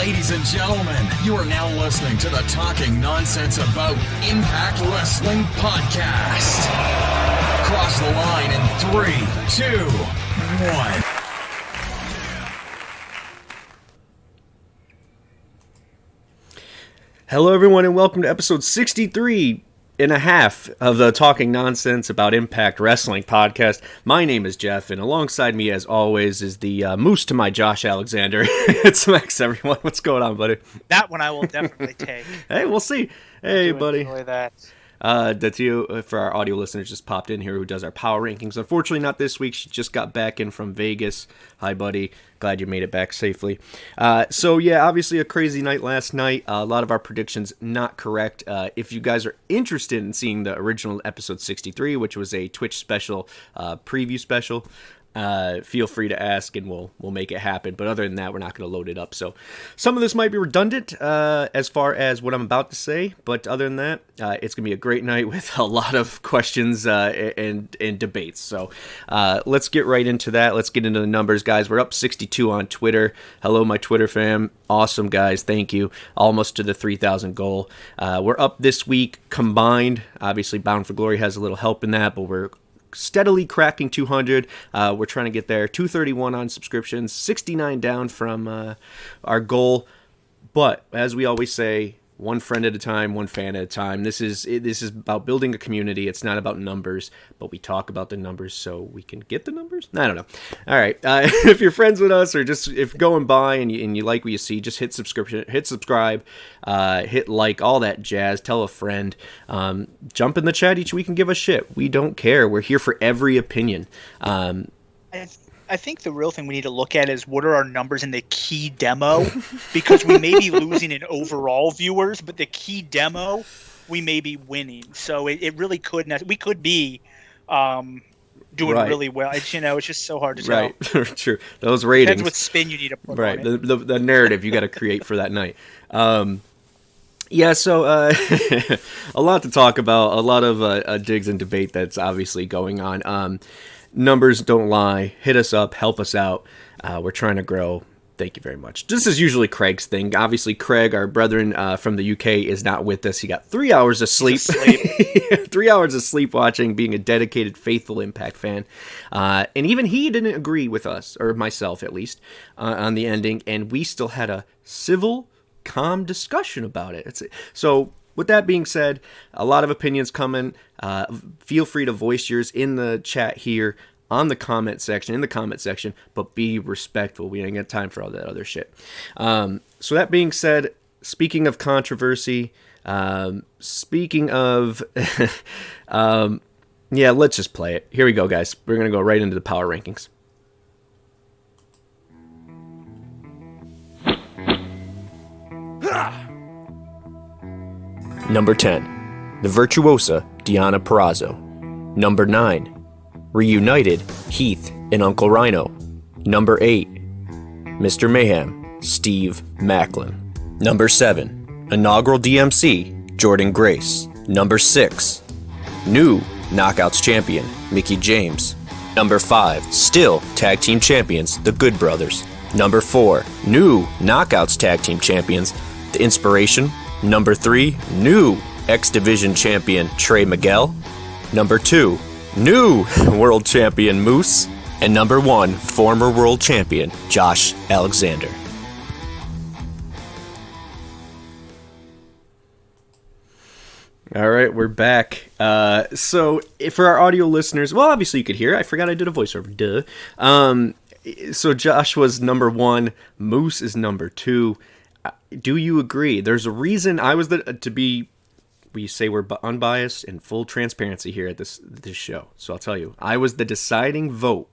Ladies and gentlemen, you are now listening to the Talking Nonsense About Impact Wrestling podcast. Cross the line in 3, 2, 1. Hello, everyone, and welcome to episode 63 and a half of the Talking Nonsense About Impact Wrestling podcast. My name is Jeff, and alongside me, as always, is the moose to my Josh Alexander. It's Max, everyone. What's going on, buddy? That one I will definitely take. Hey, we'll see. Hey, buddy. Enjoy that. That's you, for our audio listeners, just popped in here, who does our power rankings. Unfortunately, not this week. She just got back in from Vegas. Hi, buddy. Glad you made it back safely. So, yeah, obviously a crazy night last night. A lot of our predictions not correct. If you guys are interested in seeing the original episode 63, which was a Twitch special, preview special, feel free to ask and we'll make it happen. But other than that, we're not going to load it up. So some of this might be redundant as far as what I'm about to say. But other than that, it's going to be a great night with a lot of questions and debates. So let's get right into that. Let's get into the numbers, guys. We're up 62 on Twitter. Hello, my Twitter fam. Awesome, guys. Thank you. Almost to the 3,000 goal. We're up this week combined. Obviously, Bound for Glory has a little help in that, but we're steadily cracking 200. We're trying to get there. 231 on subscriptions, 69 down from our goal. But as we always say, one friend at a time, one fan at a time. This is about building a community. It's not about numbers, but we talk about the numbers so we can get the numbers. I don't know. All right. If you're friends with us, or just if going by and you like what you see, just hit subscribe, hit like, all that jazz. Tell a friend. Jump in the chat each week and give us shit. We don't care. We're here for every opinion. I think the real thing we need to look at is what are our numbers in the key demo, because we may be losing in overall viewers, but the key demo we may be winning. So it really could we could be doing really well. It's just so hard to tell. Right, true. Those ratings. Depends what spin you need to put right. on it. The narrative you got to create for that night. Yeah, so a lot to talk about. A lot of digs and debate that's obviously going on. Numbers don't lie. Hit us up. Help us out. We're trying to grow. Thank you very much. This is usually Craig's thing. Obviously, Craig, our brethren from the UK, is not with us. He got 3 hours of sleep. 3 hours of sleep watching, being a dedicated, faithful Impact fan. And even he didn't agree with us, or myself at least, on the ending. And we still had a civil, calm discussion about it. So with that being said, a lot of opinions coming. Feel free to voice yours in the chat here in the comment section, but be respectful. We ain't got time for all that other shit. So that being said, speaking of controversy, speaking of, yeah, let's just play it. Here we go, guys. We're going to go right into the power rankings. Number 10, the Virtuosa, Deonna Purrazzo. Number 9, Reunited, Heath and Uncle Rhino. Number 8, Mr. Mayhem, Steve Macklin. Number 7, Inaugural DMC, Jordan Grace. Number 6, new Knockouts Champion, Mickie James. Number 5, still Tag Team Champions, the Good Brothers. Number 4, new Knockouts Tag Team Champions, the Inspiration. Number 3, new X Division Champion Trey Miguel. Number 2, new World Champion Moose. And number 1, former World Champion Josh Alexander. All right, we're back. So for our audio listeners, well, obviously you could hear. I forgot I did a voiceover. Duh. So Josh was number 1. Moose is number 2. Do you agree? There's a reason I was we say we're unbiased and full transparency here at this show. So I'll tell you, I was the deciding vote.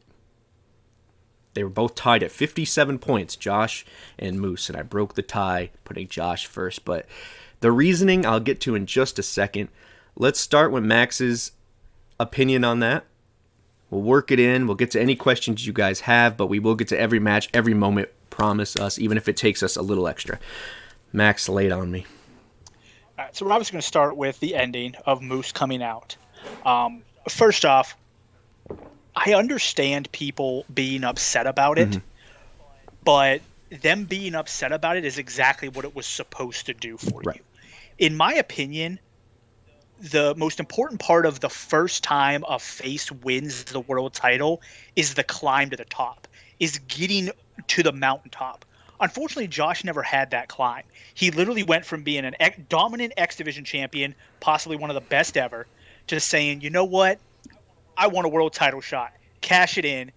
They were both tied at 57 points, Josh and Moose, and I broke the tie, putting Josh first. But the reasoning I'll get to in just a second. Let's start with Max's opinion on that. We'll work it in. We'll get to any questions you guys have, but we will get to every match, every moment. Promise us, even if it takes us a little extra. Max, lay it on me. All right, so we're obviously going to start with the ending of Moose coming out. First off, I understand people being upset about it, but them being upset about it is exactly what it was supposed to do for Right. you. In my opinion, the most important part of the first time a face wins the world title is the climb to the top, is getting to the mountaintop. Unfortunately, Josh never had that climb. He literally went from being an dominant X Division champion, possibly one of the best ever, to saying, you know what? I want a world title shot. Cash it in.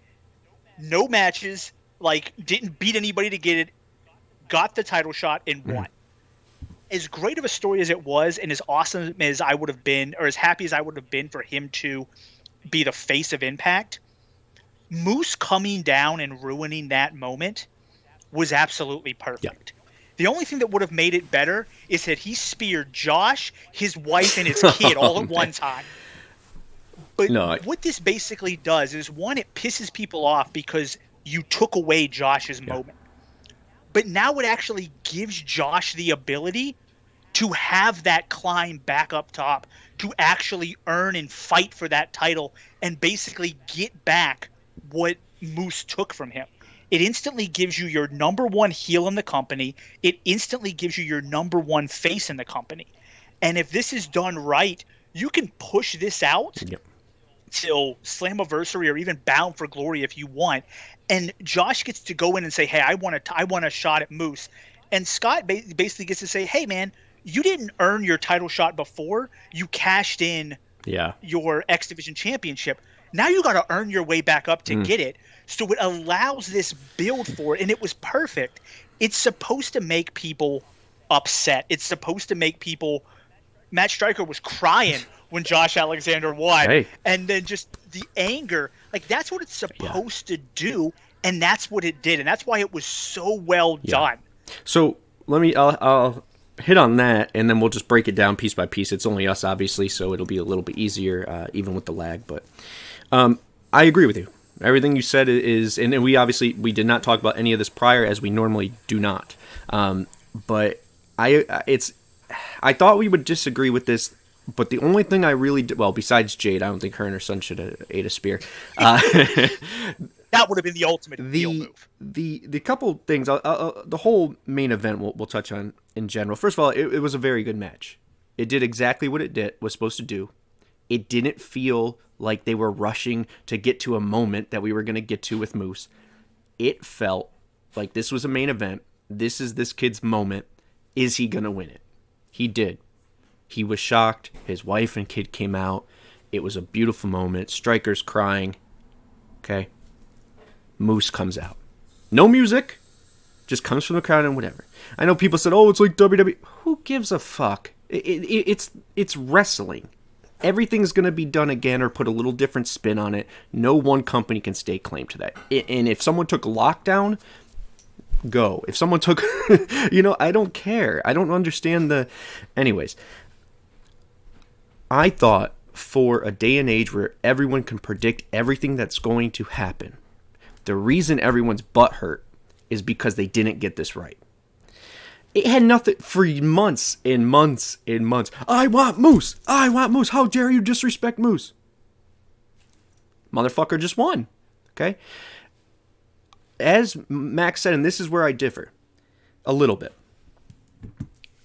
No matches, like didn't beat anybody to get it, got the title shot and won. As great of a story as it was, and as awesome as I would have been, or as happy as I would have been for him to be the face of Impact, Moose coming down and ruining that moment was absolutely perfect. Yeah. The only thing that would have made it better is that he speared Josh, his wife, and his kid all at one time. But what this basically does is, one, it pisses people off because you took away Josh's moment. But now it actually gives Josh the ability to have that climb back up top, to actually earn and fight for that title and basically get back what Moose took from him. It instantly gives you your number one heel in the company. It instantly gives you your number one face in the company. And if this is done right, you can push this out till Slammiversary or even Bound for Glory if you want. And Josh gets to go in and say, hey, I want a shot at Moose. And Scott basically gets to say, hey, man, you didn't earn your title shot before. You cashed in your X Division championship. Now you got to earn your way back up to get it. So it allows this build for it, and it was perfect. It's supposed to make people upset. It's supposed to make people – Matt Stryker was crying when Josh Alexander won. Hey. And then just the anger. Like, that's what it's supposed to do, and that's what it did. And that's why it was so well done. So I'll hit on that, and then we'll just break it down piece by piece. It's only us, obviously, so it'll be a little bit easier, even with the lag. But I agree with you. Everything you said is, and we did not talk about any of this prior, as we normally do not. But I thought we would disagree with this. But the only thing I really did, well, besides Jade, I don't think her and her son should have ate a spear. That would have been the ultimate heel move. The couple things, the whole main event we'll touch on in general. First of all, it was a very good match. It did exactly what it was supposed to do. It didn't feel like they were rushing to get to a moment that we were going to get to with Moose. It felt like this was a main event. This is this kid's moment. Is he going to win it? He did. He was shocked. His wife and kid came out. It was a beautiful moment. Stryker's crying. Okay. Moose comes out. No music. Just comes from the crowd and whatever. I know people said, oh, it's like WWE. Who gives a fuck? It's wrestling. Everything's going to be done again or put a little different spin on it. No one company can stake claim to that. And if someone took Lockdown, go. If someone took, I don't care. I don't understand the... Anyways, I thought for a day and age where everyone can predict everything that's going to happen, the reason everyone's butt hurt is because they didn't get this right. It had nothing for months and months and months. I want Moose. I want Moose. How dare you disrespect Moose? Motherfucker just won. Okay? As Max said, and this is where I differ a little bit.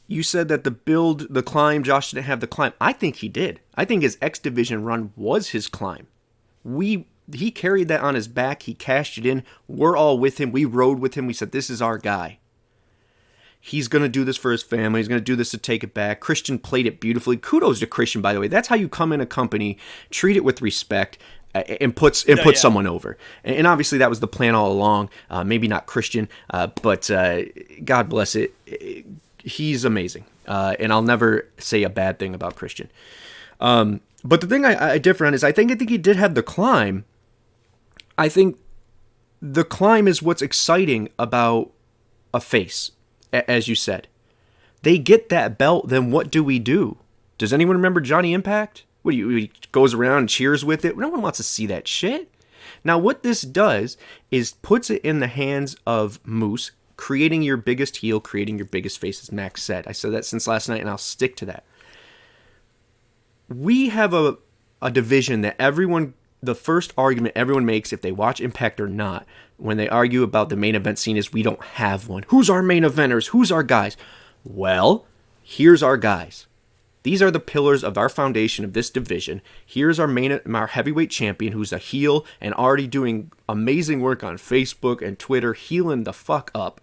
You said that the climb, Josh didn't have the climb. I think he did. I think his X Division run was his climb. He carried that on his back. He cashed it in. We're all with him. We rode with him. We said, this is our guy. He's going to do this for his family. He's going to do this to take it back. Christian played it beautifully. Kudos to Christian, by the way. That's how you come in a company, treat it with respect, and put someone over. And obviously that was the plan all along. Maybe not Christian, but God bless it. He's amazing. And I'll never say a bad thing about Christian. But the thing I differ on is I think he did have the climb. I think the climb is what's exciting about a face. As you said, they get that belt, then what do we do? Does anyone remember Johnny Impact? He goes around and cheers with it? No one wants to see that shit. Now, what this does is puts it in the hands of Moose, creating your biggest heel, creating your biggest face, as Max said. I said that since last night, and I'll stick to that. We have a division that everyone the first argument everyone makes, if they watch Impact or not, when they argue about the main event scene, is we don't have one. Who's our main eventers? Who's our guys? Well, here's our guys. These are the pillars of our foundation of this division. Here's our heavyweight champion, who's a heel and already doing amazing work on Facebook and Twitter, healing the fuck up.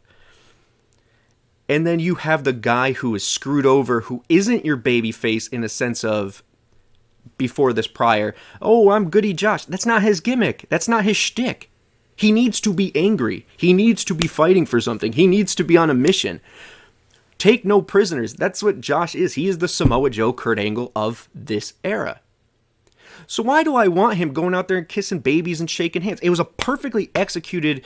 And then you have the guy who is screwed over, who isn't your babyface in a sense of before this prior. Oh, I'm Goody Josh. That's not his gimmick. That's not his shtick. He needs to be angry. He needs to be fighting for something. He needs to be on a mission. Take no prisoners. That's what Josh is. He is the Samoa Joe, Kurt Angle of this era. So why do I want him going out there and kissing babies and shaking hands? It was a perfectly executed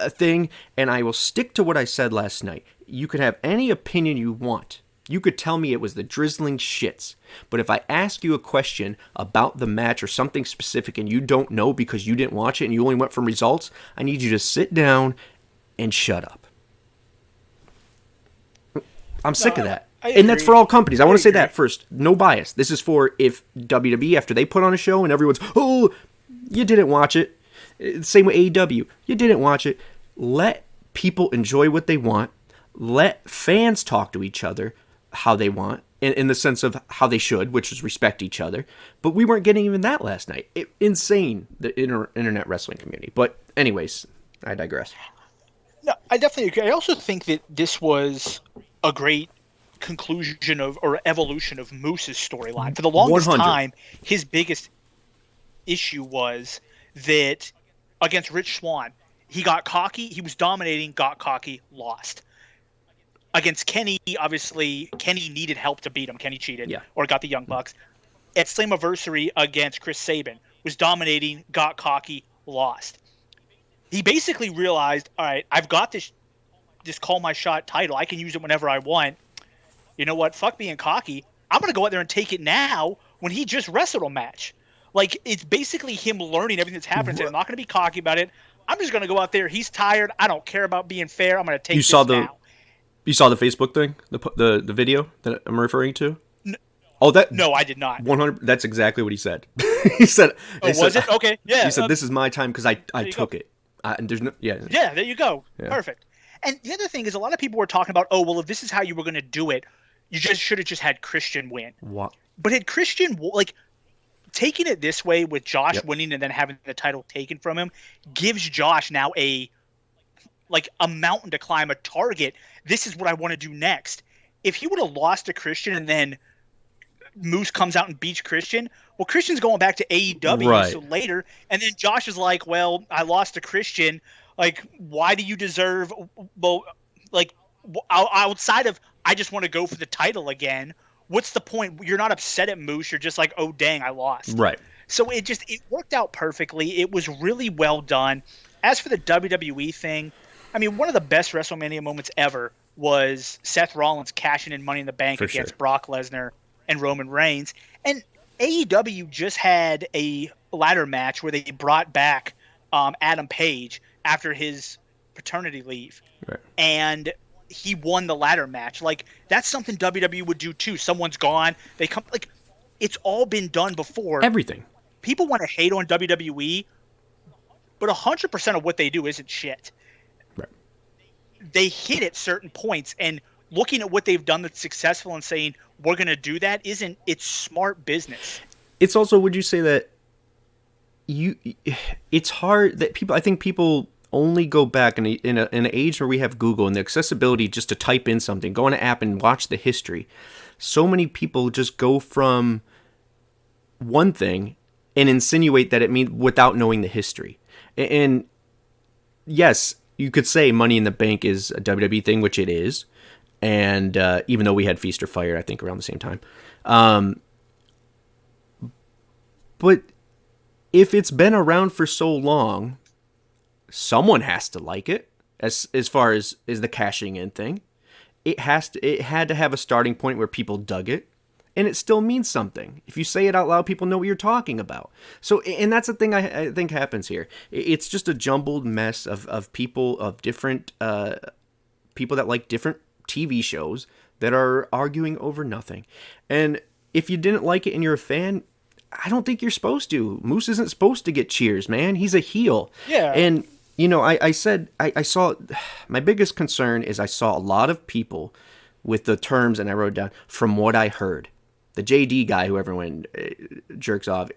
thing, and I will stick to what I said last night. You could have any opinion you want. You could tell me it was the drizzling shits. But if I ask you a question about the match or something specific and you don't know because you didn't watch it and you only went from results, I need you to sit down and shut up. I'm sick of that. And that's for all companies. I want to say that first. No bias. This is for if WWE, after they put on a show and everyone's, oh, you didn't watch it. Same with AEW. You didn't watch it. Let people enjoy what they want. Let fans talk to each other how they want, in the sense of how they should, which is respect each other. But we weren't getting even that last night. Insane, the internet wrestling community. But anyways, I digress. No, I definitely agree. I also think that this was a great conclusion of or evolution of Moose's storyline. For the longest 100. time, his biggest issue was that against Rich Swann, he got cocky, he was dominating, got cocky, lost. Against Kenny, obviously, Kenny needed help to beat him. Kenny cheated or got the Young Bucks. At Slammiversary against Chris Sabin, was dominating, got cocky, lost. He basically realized, all right, I've got this call my shot title. I can use it whenever I want. You know what? Fuck being cocky. I'm going to go out there and take it now when he just wrestled a match. Like, it's basically him learning everything that's happened. Saying, I'm not going to be cocky about it. I'm just going to go out there. He's tired. I don't care about being fair. I'm going to take this now. You saw the Facebook thing, the video that I'm referring to? No, I did not. 100. That's exactly what he said. He said, was it? Okay, yeah. He said, "This is my time because I took it." And there's no, yeah, there you go. Yeah. Perfect. And the other thing is, a lot of people were talking about, oh, well, if this is how you were going to do it, you just should have just had Christian win. What? But had Christian taking it this way with Josh winning and then having the title taken from him gives Josh now a mountain to climb, a target. This is what I want to do next. If he would have lost to Christian and then Moose comes out and beats Christian, well, Christian's going back to AEW so later, and then Josh is like, well, I lost to Christian. Like, why do you deserve, outside of I just want to go for the title again, what's the point? You're not upset at Moose. You're just like, oh, dang, I lost. Right. So it worked out perfectly. It was really well done. As for the WWE thing, I mean, one of the best WrestleMania moments ever was Seth Rollins cashing in Money in the Bank against Brock Lesnar and Roman Reigns. And AEW just had a ladder match where they brought back Adam Page after his paternity leave. Right. And he won the ladder match. Like, that's something WWE would do too. Someone's gone. They come, it's all been done before. Everything. People want to hate on WWE, but 100% of what they do isn't shit. They hit at certain points, and looking at what they've done that's successful and saying we're going to do that it's smart business. It's also, would you say that it's hard that I think people only go back in an age where we have Google and the accessibility just to type in something, go on an app and watch the history. So many people just go from one thing and insinuate that it means without knowing the history. And yes, you could say Money in the Bank is a WWE thing, which it is. And even though we had Feast or Fire, I think, around the same time. But if it's been around for so long, someone has to like it. As far as the cashing in thing, it had to have a starting point where people dug it. And it still means something. If you say it out loud, people know what you're talking about. So, and that's the thing I think happens here. It's just a jumbled mess of people, of different people that like different TV shows that are arguing over nothing. And if you didn't like it and you're a fan, I don't think you're supposed to. Moose isn't supposed to get cheers, man. He's a heel. Yeah. And, you know, I said, I saw, my biggest concern is I saw a lot of people with the terms, and I wrote down, from what I heard. The JD guy who everyone jerks off.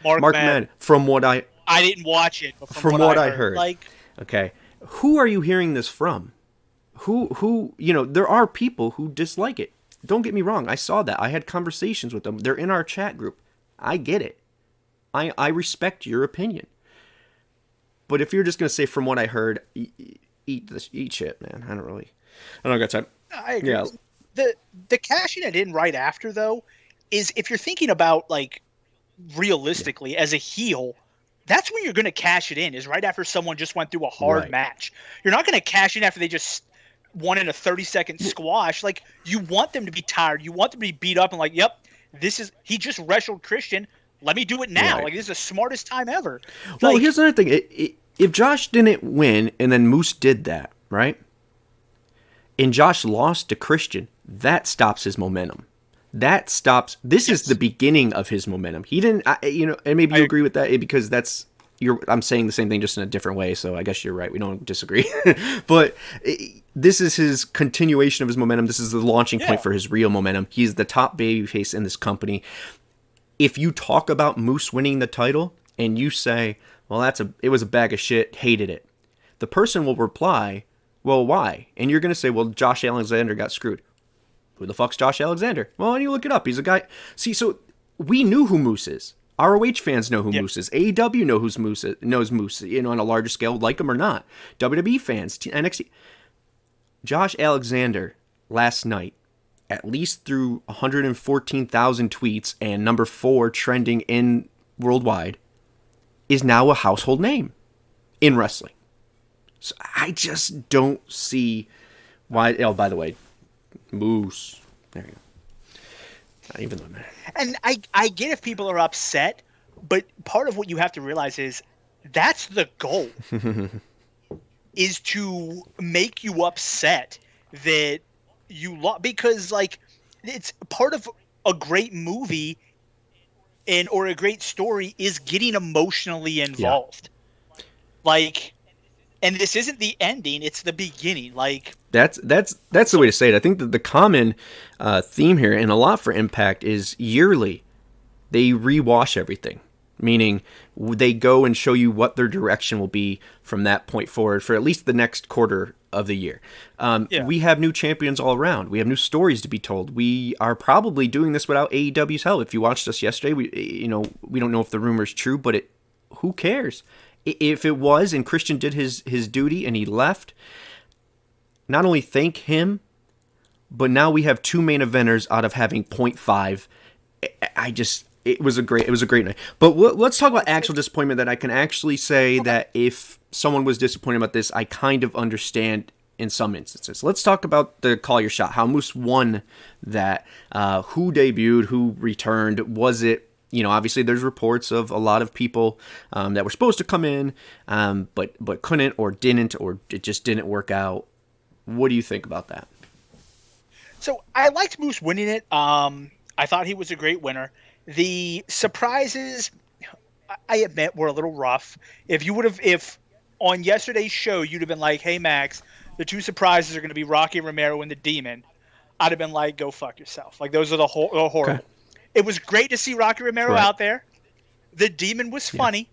Mark Madden. From what I didn't watch it, but from what I heard. Like, okay. Who are you hearing this from? Who, you know, there are people who dislike it. Don't get me wrong. I saw that. I had conversations with them. They're in our chat group. I get it. I respect your opinion. But if you're just going to say from what I heard, eat shit, man. I don't got time. I agree. Yeah. The cashing it in right after, though, is if you're thinking about, like, realistically, as a heel, that's when you're going to cash it in, is right after someone just went through a hard match. You're not going to cash in after they just won in a 30-second squash. Like, you want them to be tired. You want them to be beat up and like, yep, he just wrestled Christian. Let me do it now. Right. Like, this is the smartest time ever. Well, like, here's another thing. If Josh didn't win and then Moose did that, right? And Josh lost to Christian, that stops his momentum. That stops. This is the beginning of his momentum. He didn't, you know, and maybe you agree with that because I'm saying the same thing just in a different way. So I guess you're right. We don't disagree. But this is his continuation of his momentum. This is the launching point for his real momentum. He's the top babyface in this company. If you talk about Moose winning the title and you say, well, it was a bag of shit, hated it, the person will reply, well, why? And you're going to say, well, Josh Alexander got screwed. Who the fuck's Josh Alexander? Well, and you look it up. He's a guy. See, so we knew who Moose is. ROH fans know who Moose is. AEW knows Moose, you know, on a larger scale, like him or not. WWE fans, NXT. Josh Alexander last night, at least through 114,000 tweets and number 4 trending in worldwide, is now a household name in wrestling. So I just don't see why. Oh, by the way, Moose. There you go. Not even though, man. And I get if people are upset, but part of what you have to realize is that's the goal. Is to make you upset that you lost, because like it's part of a great movie or a great story is getting emotionally involved. Like, and this isn't the ending, it's the beginning. Like that's the way to say it. I think that the common theme here, and a lot for Impact, is yearly they rewash everything. Meaning they go and show you what their direction will be from that point forward for at least the next quarter of the year. We have new champions all around. We have new stories to be told. We are probably doing this without AEW's help. If you watched us yesterday, we don't know if the rumor is true, but who cares? If it was and Christian did his duty and he left, not only thank him, but now we have 2 main eventers out of having 0.5. It was a great night. But let's talk about actual disappointment, that I can actually say that if someone was disappointed about this, I kind of understand in some instances. Let's talk about the Call Your Shot, how Moose won that, who debuted, who returned. Was it, obviously there's reports of a lot of people that were supposed to come in, but couldn't or didn't, or it just didn't work out. What do you think about that? So I liked Moose winning it. I thought he was a great winner. The surprises, I admit, were a little rough. If on yesterday's show you'd have been like, "Hey Max, the 2 surprises are going to be Rocky Romero and the Demon," I'd have been like, "Go fuck yourself." Like, those are the horrible. Okay. It was great to see Rocky Romero out there. The Demon was funny,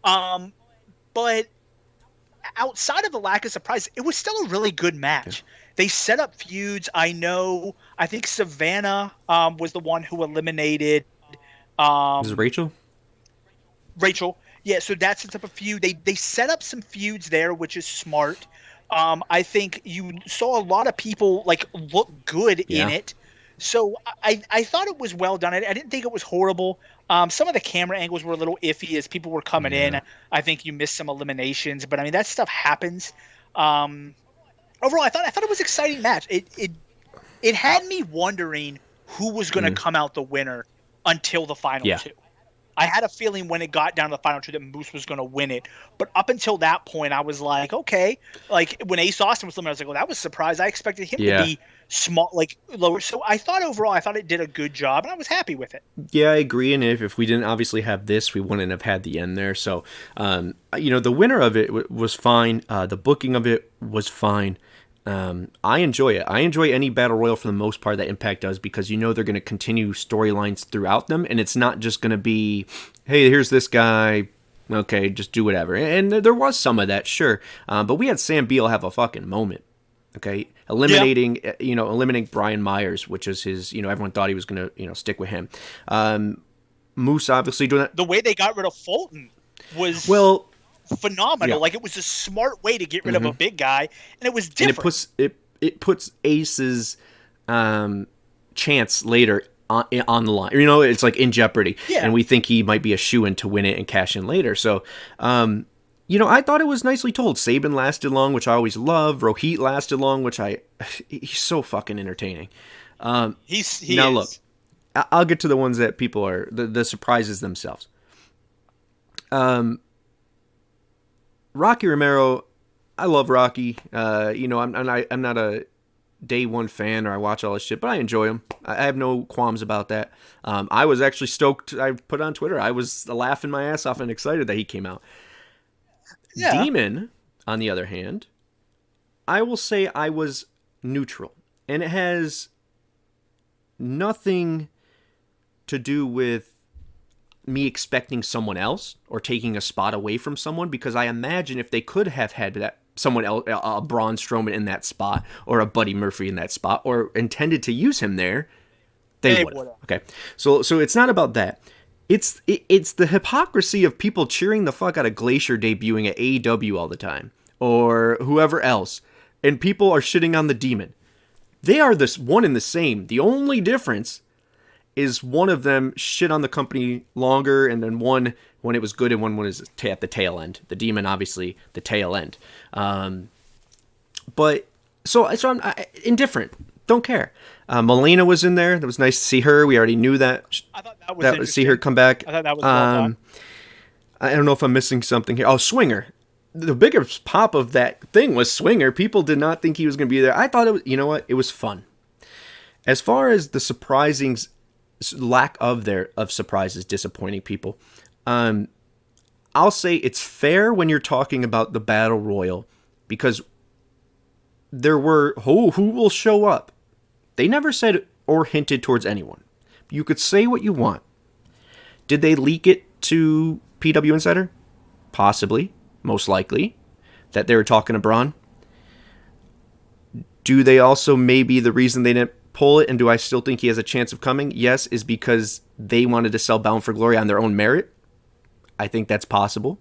but outside of the lack of surprise, it was still a really good match. Yeah. They set up feuds. I think Savannah was the one who eliminated. Is it Rachel? Rachel. Yeah, so that sets up a feud. They set up some feuds there, which is smart. I think you saw a lot of people look good in it. So I thought it was well done. I didn't think it was horrible. Some of the camera angles were a little iffy as people were coming in. I think you missed some eliminations, but I mean that stuff happens. Overall, I thought it was an exciting match. It had me wondering who was going to come out the winner until the final 2. I had a feeling when it got down to the final two that Moose was going to win it. But up until that point, I was like, okay. Like, when Ace Austin was limited, I was like, well, that was a surprise. I expected him to be small, like, lower. So I thought overall, I thought it did a good job, and I was happy with it. Yeah, I agree. And if we didn't obviously have this, we wouldn't have had the end there. So, the winner of it was fine. The booking of it was fine. I enjoy it. I enjoy any battle royal for the most part that Impact does, because they're going to continue storylines throughout them, and it's not just going to be, hey, here's this guy, okay, just do whatever. And there was some of that, sure, but we had Sam Beal have a fucking moment, okay, eliminating Brian Myers, which is his, everyone thought he was going to stick with him. Moose obviously doing that. The way they got rid of Fulton was phenomenal. Yeah. Like, it was a smart way to get rid of a big guy, and it was different. And it puts Ace's chance later on the line. It's like in jeopardy, and we think he might be a shoo-in to win it and cash in later. So, I thought it was nicely told. Sabin lasted long, which I always love. Rohit lasted long, which he's so fucking entertaining. Look, I'll get to the ones that people are the surprises themselves. Rocky Romero, I love Rocky. I'm not a day one fan, or I watch all this shit, but I enjoy him. I have no qualms about that. I was actually stoked. I put on Twitter, I was laughing my ass off and excited that he came out. Yeah. Demon, on the other hand, I will say I was neutral, and it has nothing to do with me expecting someone else or taking a spot away from someone, because I imagine if they could have had that someone else, a Braun Strowman in that spot, or a Buddy Murphy in that spot, or intended to use him there, they would have. Okay, so it's not about that. It's the hypocrisy of people cheering the fuck out of Glacier debuting at AEW all the time, or whoever else, and people are shitting on the Demon. They are this one and the same. The only difference is one of them shit on the company longer, and then one when it was good, and one was at the tail end. The Demon, obviously, the tail end. But so I'm indifferent. Don't care. Melina was in there. That was nice to see her. We already knew that. I thought that was see her come back. I thought that was well done. I don't know if I'm missing something here. Oh, Swinger. The biggest pop of that thing was Swinger. People did not think he was going to be there. I thought it was. You know what? It was fun. As far as the surprising lack of surprises disappointing people, I'll say it's fair when you're talking about the Battle Royal, because there were who will show up. They never said or hinted towards anyone. You could say what you want. Did they leak it to PW Insider? Possibly. Most likely. That they were talking to Braun. Do they also, maybe the reason they didn't pull it, and do I still think he has a chance of coming? Yes, is because they wanted to sell Bound for Glory on their own merit. I think that's possible.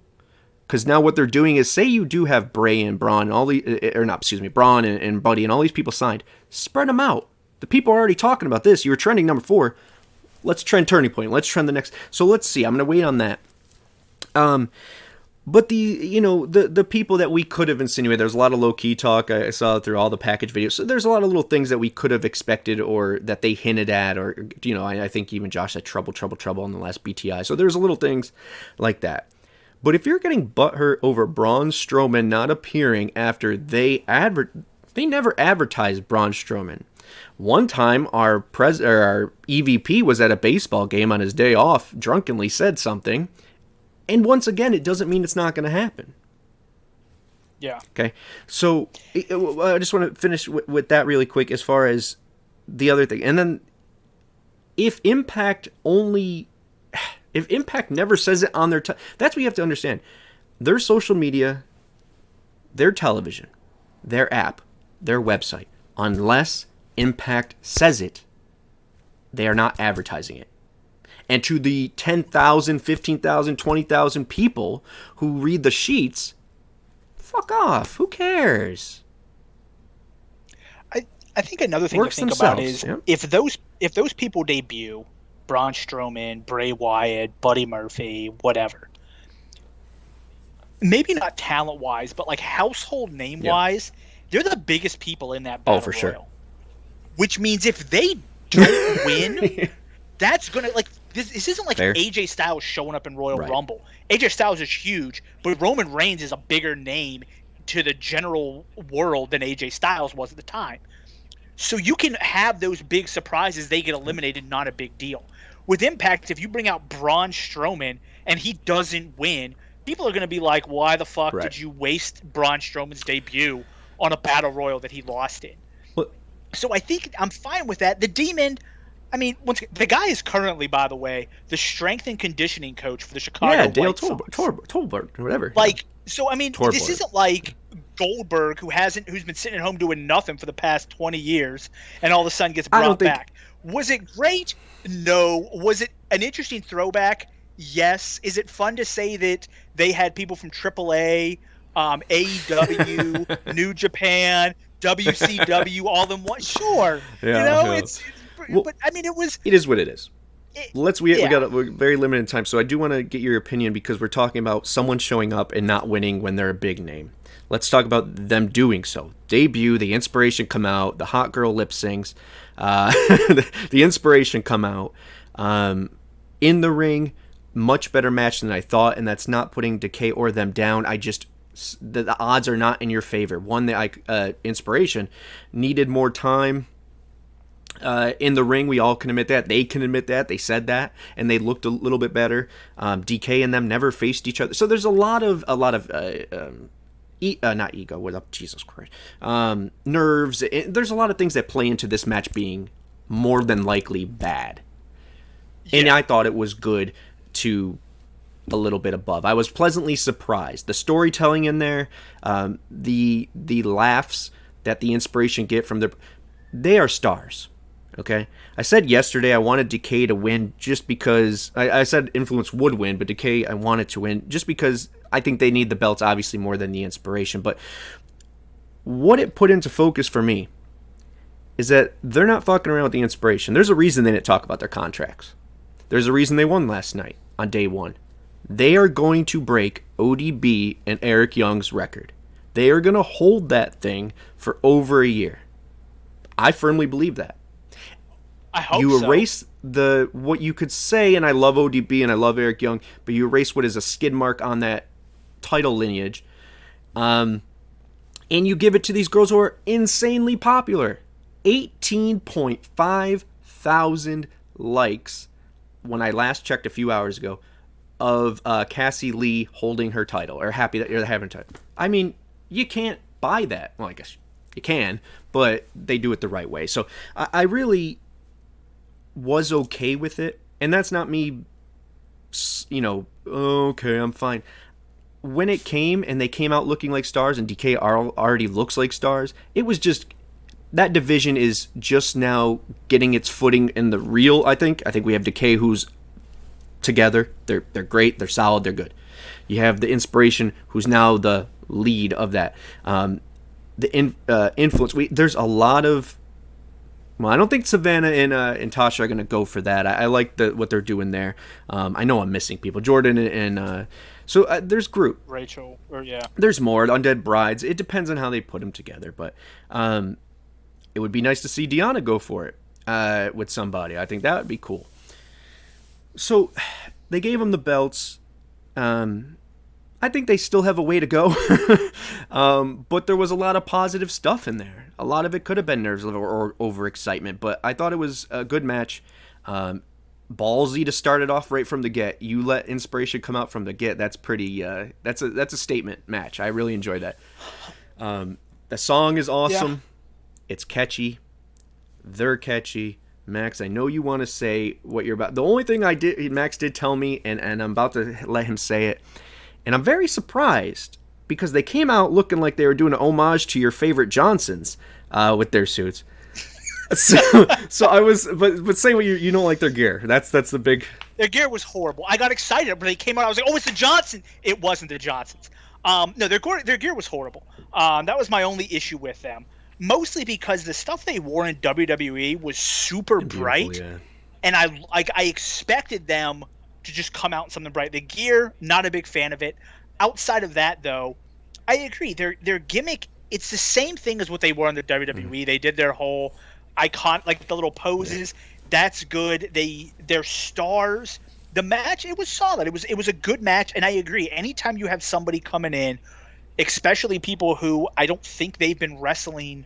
Because now what they're doing is, say you do have Bray and Braun and all the, Braun and Buddy and all these people signed. Spread them out. The people are already talking about this. You were trending number 4. Let's trend Turning Point. Let's trend the next. So let's see. I'm going to wait on that. But the people that we could have insinuated, there's a lot of low-key talk. I saw through all the package videos. So there's a lot of little things that we could have expected, or that they hinted at, or, I think even Josh said trouble on the last BTI. So there's little things like that. But if you're getting butthurt over Braun Strowman not appearing after they never advertised Braun Strowman. One time, our EVP was at a baseball game on his day off, drunkenly said something, and once again, it doesn't mean it's not going to happen. Yeah. Okay. So I just want to finish with that really quick, as far as the other thing, and then if Impact never says it on their that's what you have to understand. Their social media, their television, their app, their website, unless Impact says it, they are not advertising it. And to the 10,000, 15,000, 20,000 people who read the sheets, fuck off. Who cares? I think another thing to think about is, if those people debut, Braun Strowman, Bray Wyatt, Buddy Murphy, whatever, maybe not talent-wise, but like household name-wise, they're the biggest people in that battle royal. Sure. Which means if they don't win, that's going to, like, this isn't like Fair. AJ Styles showing up in Royal Right. Rumble. AJ Styles is huge, but Roman Reigns is a bigger name to the general world than AJ Styles was at the time. So you can have those big surprises. They get eliminated, not a big deal. With Impact, if you bring out Braun Strowman and he doesn't win, people are going to be like, why the fuck Right. did you waste Braun Strowman's debut on a battle royal that he lost in? Well, So I think I'm fine with that. The Demon, I mean, the guy is currently, by the way, the strength and conditioning coach for the Chicago yeah, Dale White Sox. Tolbert, whatever. Like, so I mean, Torborg. this isn't like Goldberg who's been sitting at home doing nothing for the past 20 years, and all of a sudden gets brought back. Was it great? No. Was it an interesting throwback? Yes. Is it fun to say that they had people from AAA, AEW, New Japan, WCW, all in one? Sure. Yeah, yeah. But I mean, it was. It is what it is. Yeah. We're very limited time, so I do want to get your opinion because we're talking about someone showing up and not winning when they're a big name. Let's talk about them doing so. Debut, the Inspiration come out, the hot girl lip syncs, the Inspiration come out. In the ring, much better match than I thought, and that's not putting Decay or them down. The odds are not in your favor. One, the Inspiration needed more time. In the ring, we all can admit that. They can admit that. They said that, and they looked a little bit better. DK and them never faced each other, so there's a lot of not ego. What up, Jesus Christ? Nerves. There's a lot of things that play into this match being more than likely bad, and I thought it was good to a little bit above. I was pleasantly surprised. The storytelling in there, the laughs that the Inspiration get from they are stars. Okay, I said yesterday I wanted Decay to win just because I said Influence would win, but Decay I wanted to win just because I think they need the belts obviously more than the Inspiration. But what it put into focus for me is that they're not fucking around with the Inspiration. There's a reason they didn't talk about their contracts. There's a reason they won last night on day one. They are going to break ODB and Eric Young's record. They are going to hold that thing for over a year. I firmly believe that. I hope you so. erase what you could say, and I love ODB and I love Eric Young, but you erase what is a skid mark on that title lineage, and you give it to these girls who are insanely popular. 18.5 thousand likes when I last checked a few hours ago of Cassie Lee holding her title, or happy that you're having a title. I mean, you can't buy that. Well, I guess you can, but they do it the right way. So I really was okay with it, and that's not me, okay, I'm fine. When it came and they came out looking like stars and DK already looks like stars, it was just, that division is just now getting its footing in the real, I think we have Decay who's together. They're great, they're solid, they're good. You have the Inspiration who's now the lead of that. The Influence, there's a lot of, well, I don't think Savannah and Tasha are going to go for that. I like what they're doing there. I know I'm missing people. Jordan and so there's group. Rachel, or yeah. There's more. Undead Brides. It depends on how they put them together. But it would be nice to see Deonna go for it with somebody. I think that would be cool. So they gave them the belts. I think they still have a way to go. But there was a lot of positive stuff in there. A lot of it could have been nerves or overexcitement, but I thought it was a good match. Ballsy to start it off right from the get. You let Inspiration come out from the get. That's pretty. That's a statement match. I really enjoyed that. The song is awesome. Yeah. It's catchy. They're catchy. Max, I know you want to say what you're about. The only thing Max did tell me, and I'm about to let him say it, and I'm very surprised because they came out looking like they were doing an homage to your favorite Johnsons with their suits. So I was, but say what you don't like their gear. That's the big. Their gear was horrible. I got excited when they came out. I was like, oh, it's the Johnson. It wasn't the Johnsons. No, their gear was horrible. That was my only issue with them. Mostly because the stuff they wore in WWE was super bright, yeah. And I expected them to just come out in something bright. The gear, not a big fan of it. Outside of that, though, I agree. Their gimmick, it's the same thing as what they wore in the WWE. They did their whole icon, like the little poses. That's good. They're stars. The match, it was solid. It was a good match, and I agree. Anytime you have somebody coming in, especially people who I don't think they've been wrestling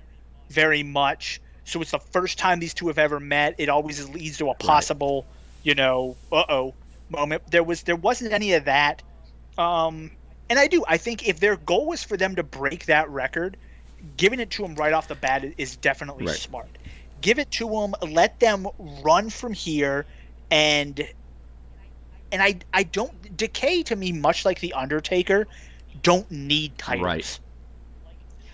very much, so it's the first time these two have ever met. It always leads to a possible, moment. There wasn't any of that. And I think if their goal was for them to break that record, giving it to them right off the bat is definitely smart. Give it to them, let them run from here, and I don't, Decay to me, much like the Undertaker, don't need titles. Right.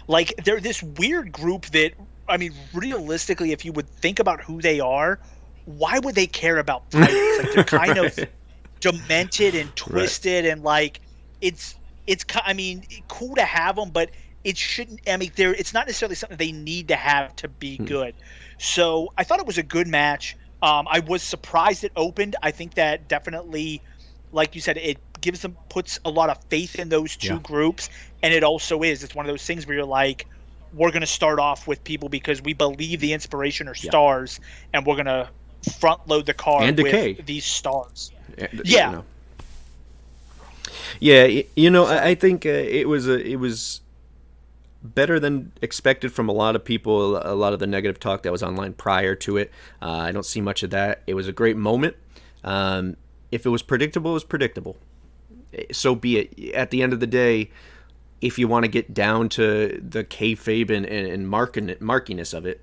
Like, they're this weird group that, I mean, realistically, if you would think about who they are, why would they care about titles? Like, they're kind of demented and twisted, and like, it's I mean, cool to have them, but it shouldn't. I mean, it's not necessarily something they need to have to be good. So I thought it was a good match. I was surprised it opened. I think that definitely, like you said, it puts a lot of faith in those two groups, and it also is. It's one of those things where you're like, we're going to start off with people because we believe the Inspiration are stars, and we're going to front load the card with these stars. Yeah. Yeah, I think it was better than expected from a lot of people. A lot of the negative talk that was online prior to it, I don't see much of that. It was a great moment. If it was predictable, it was predictable. So be it. At the end of the day, if you want to get down to the kayfabe and markiness of it,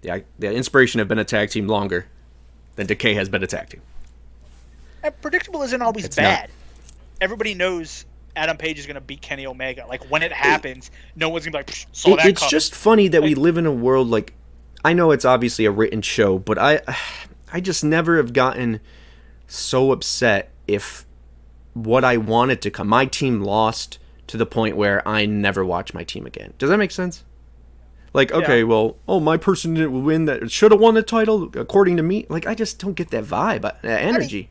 the Inspiration have been a tag team longer than Decay has been a tag team. And predictable isn't always bad. Everybody knows Adam Page is going to beat Kenny Omega. Like, when it happens, no one's going to be like, saw that coming. It's just funny that we live in a world, like, I know it's obviously a written show, but I just never have gotten so upset if what I wanted to come, my team lost to the point where I never watch my team again. Does that make sense? Like, okay, well, my person didn't win, that should have won the title, according to me. Like, I just don't get that vibe, that energy.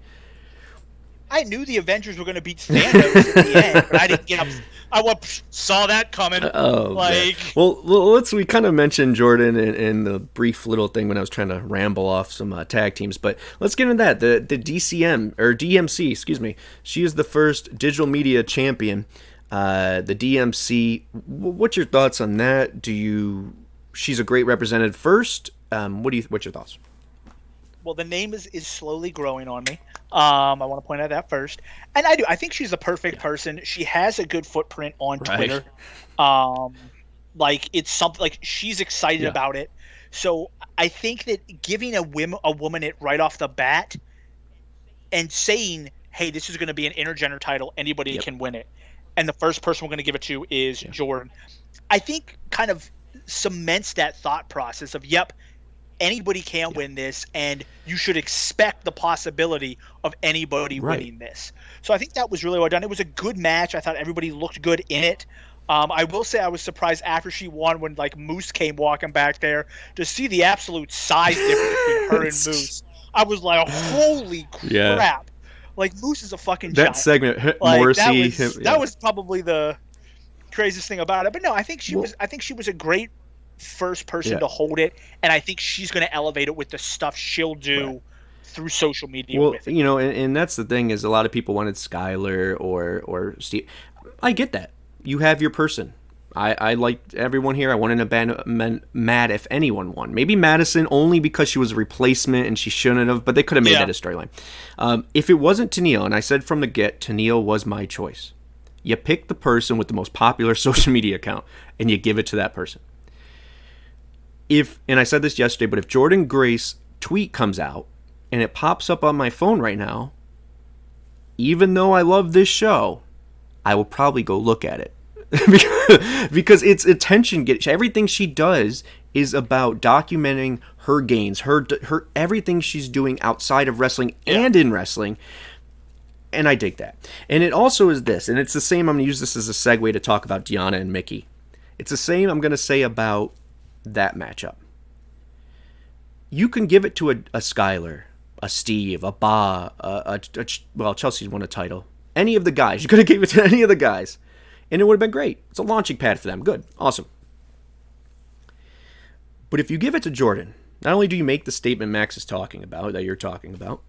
I knew the Avengers were going to beat Thanos at the end, but I didn't get up. I saw that coming. Well, we kind of mentioned Jordan in the brief little thing when I was trying to ramble off some tag teams, but let's get into that. The DCM, or DMC, excuse me. She is the first digital media champion. The DMC, what's your thoughts on that? She's a great representative first. What's your thoughts? Well, the name is slowly growing on me. I want to point out that first. And I think she's the perfect person. She has a good footprint on Twitter. Like, it's something, like, she's excited about it. So I think that giving a woman it right off the bat and saying, hey, this is going to be an intergender title, anybody can win it, and the first person we're going to give it to is Jordan, I think kind of cements that thought process of, anybody can win this, and you should expect the possibility of anybody winning this. So I think that was really well done. It was a good match. I thought everybody looked good in it. I will say I was surprised after she won when, like, Moose came walking back there to see the absolute size difference between her and Moose. I was like, holy crap. Like, Moose is a fucking giant. That segment, like, Morrissey. That was probably the craziest thing about it. But no, I think she was a great first person to hold it, and I think she's going to elevate it with the stuff she'll do through social media with it. And that's the thing, is a lot of people wanted Skylar or Steve. I get that. You have your person. I liked everyone here. I wanted to ban Matt if anyone won. Maybe Madison, only because she was a replacement and she shouldn't have, but they could have made that a storyline. If it wasn't Tenille, and I said from the get, Tenille was my choice. You pick the person with the most popular social media account, and you give it to that person. And I said this yesterday, but if Jordan Grace tweet comes out and it pops up on my phone right now, even though I love this show, I will probably go look at it. because it's attention everything she does is about documenting her gains, her everything she's doing outside of wrestling and in wrestling. And I dig that. And it also is this, and it's the same, I'm going to use this as a segue to talk about Deonna and Mickie. It's the same I'm going to say about that matchup. You can give it to a Skylar, a Steve, a Ba, well, Chelsea's won a title. Any of the guys. You could have given it to any of the guys, and it would have been great. It's a launching pad for them. Good. Awesome. But if you give it to Jordan, Not only do you make the statement Max is talking about, that you're talking about,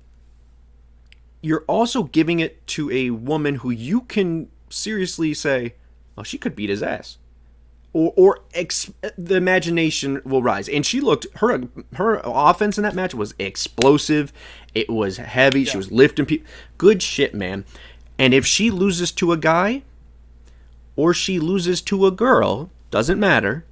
you're also giving it to a woman who you can seriously say, oh, she could beat his ass. The imagination will rise. And she looked, her offense in that match was explosive. It was heavy. Yeah. She was lifting people. Good shit, man. And if she loses to a guy or she loses to a girl, doesn't matter,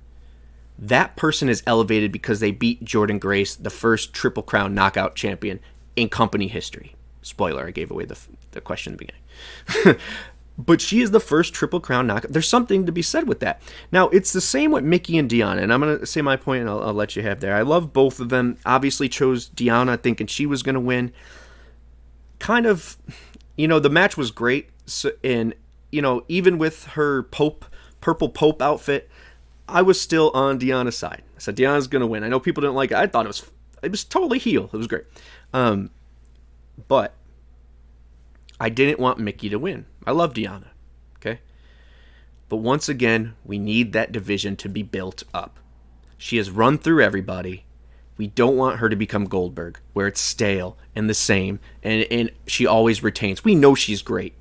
that person is elevated because they beat Jordynne Grace, the first Triple Crown knockout champion in company history. Spoiler, I gave away the question in the beginning. But she is the first Triple Crown knockout. There's something to be said with that. Now, it's the same with Mickie and Deonna, and I'm going to say my point, and I'll let you have there. I love both of them. Obviously chose Deonna thinking she was going to win. Kind of, the match was great. So, and, even with her purple Pope outfit, I was still on Deonna's side. I said, Deonna's going to win. I know people didn't like it. I thought it was totally heel. It was great. But I didn't want Mickie to win. I love Deonna, okay? But once again, we need that division to be built up. She has run through everybody. We don't want her to become Goldberg, where it's stale and the same, and she always retains. We know she's great.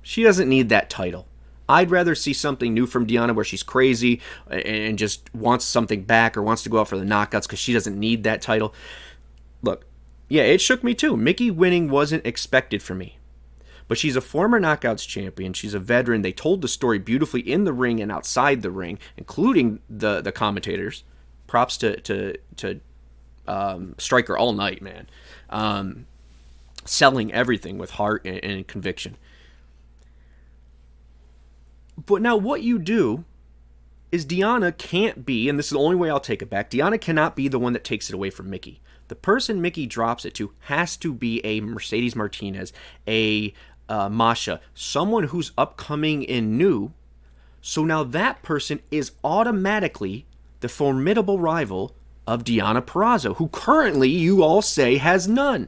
She doesn't need that title. I'd rather see something new from Deonna where she's crazy and just wants something back or wants to go out for the knockouts because she doesn't need that title. Look, yeah, it shook me too. Mickie winning wasn't expected for me. But she's a former Knockouts champion. She's a veteran. They told the story beautifully in the ring and outside the ring, including the commentators. Props to Striker all night, man. Selling everything with heart and conviction. But now what you do is Deonna can't be, and this is the only way I'll take it back, Deonna cannot be the one that takes it away from Mickie. The person Mickie drops it to has to be a Mercedes Martinez, a Masha, someone who's upcoming and new. So now that person is automatically the formidable rival of Deonna Purrazzo, who currently you all say has none.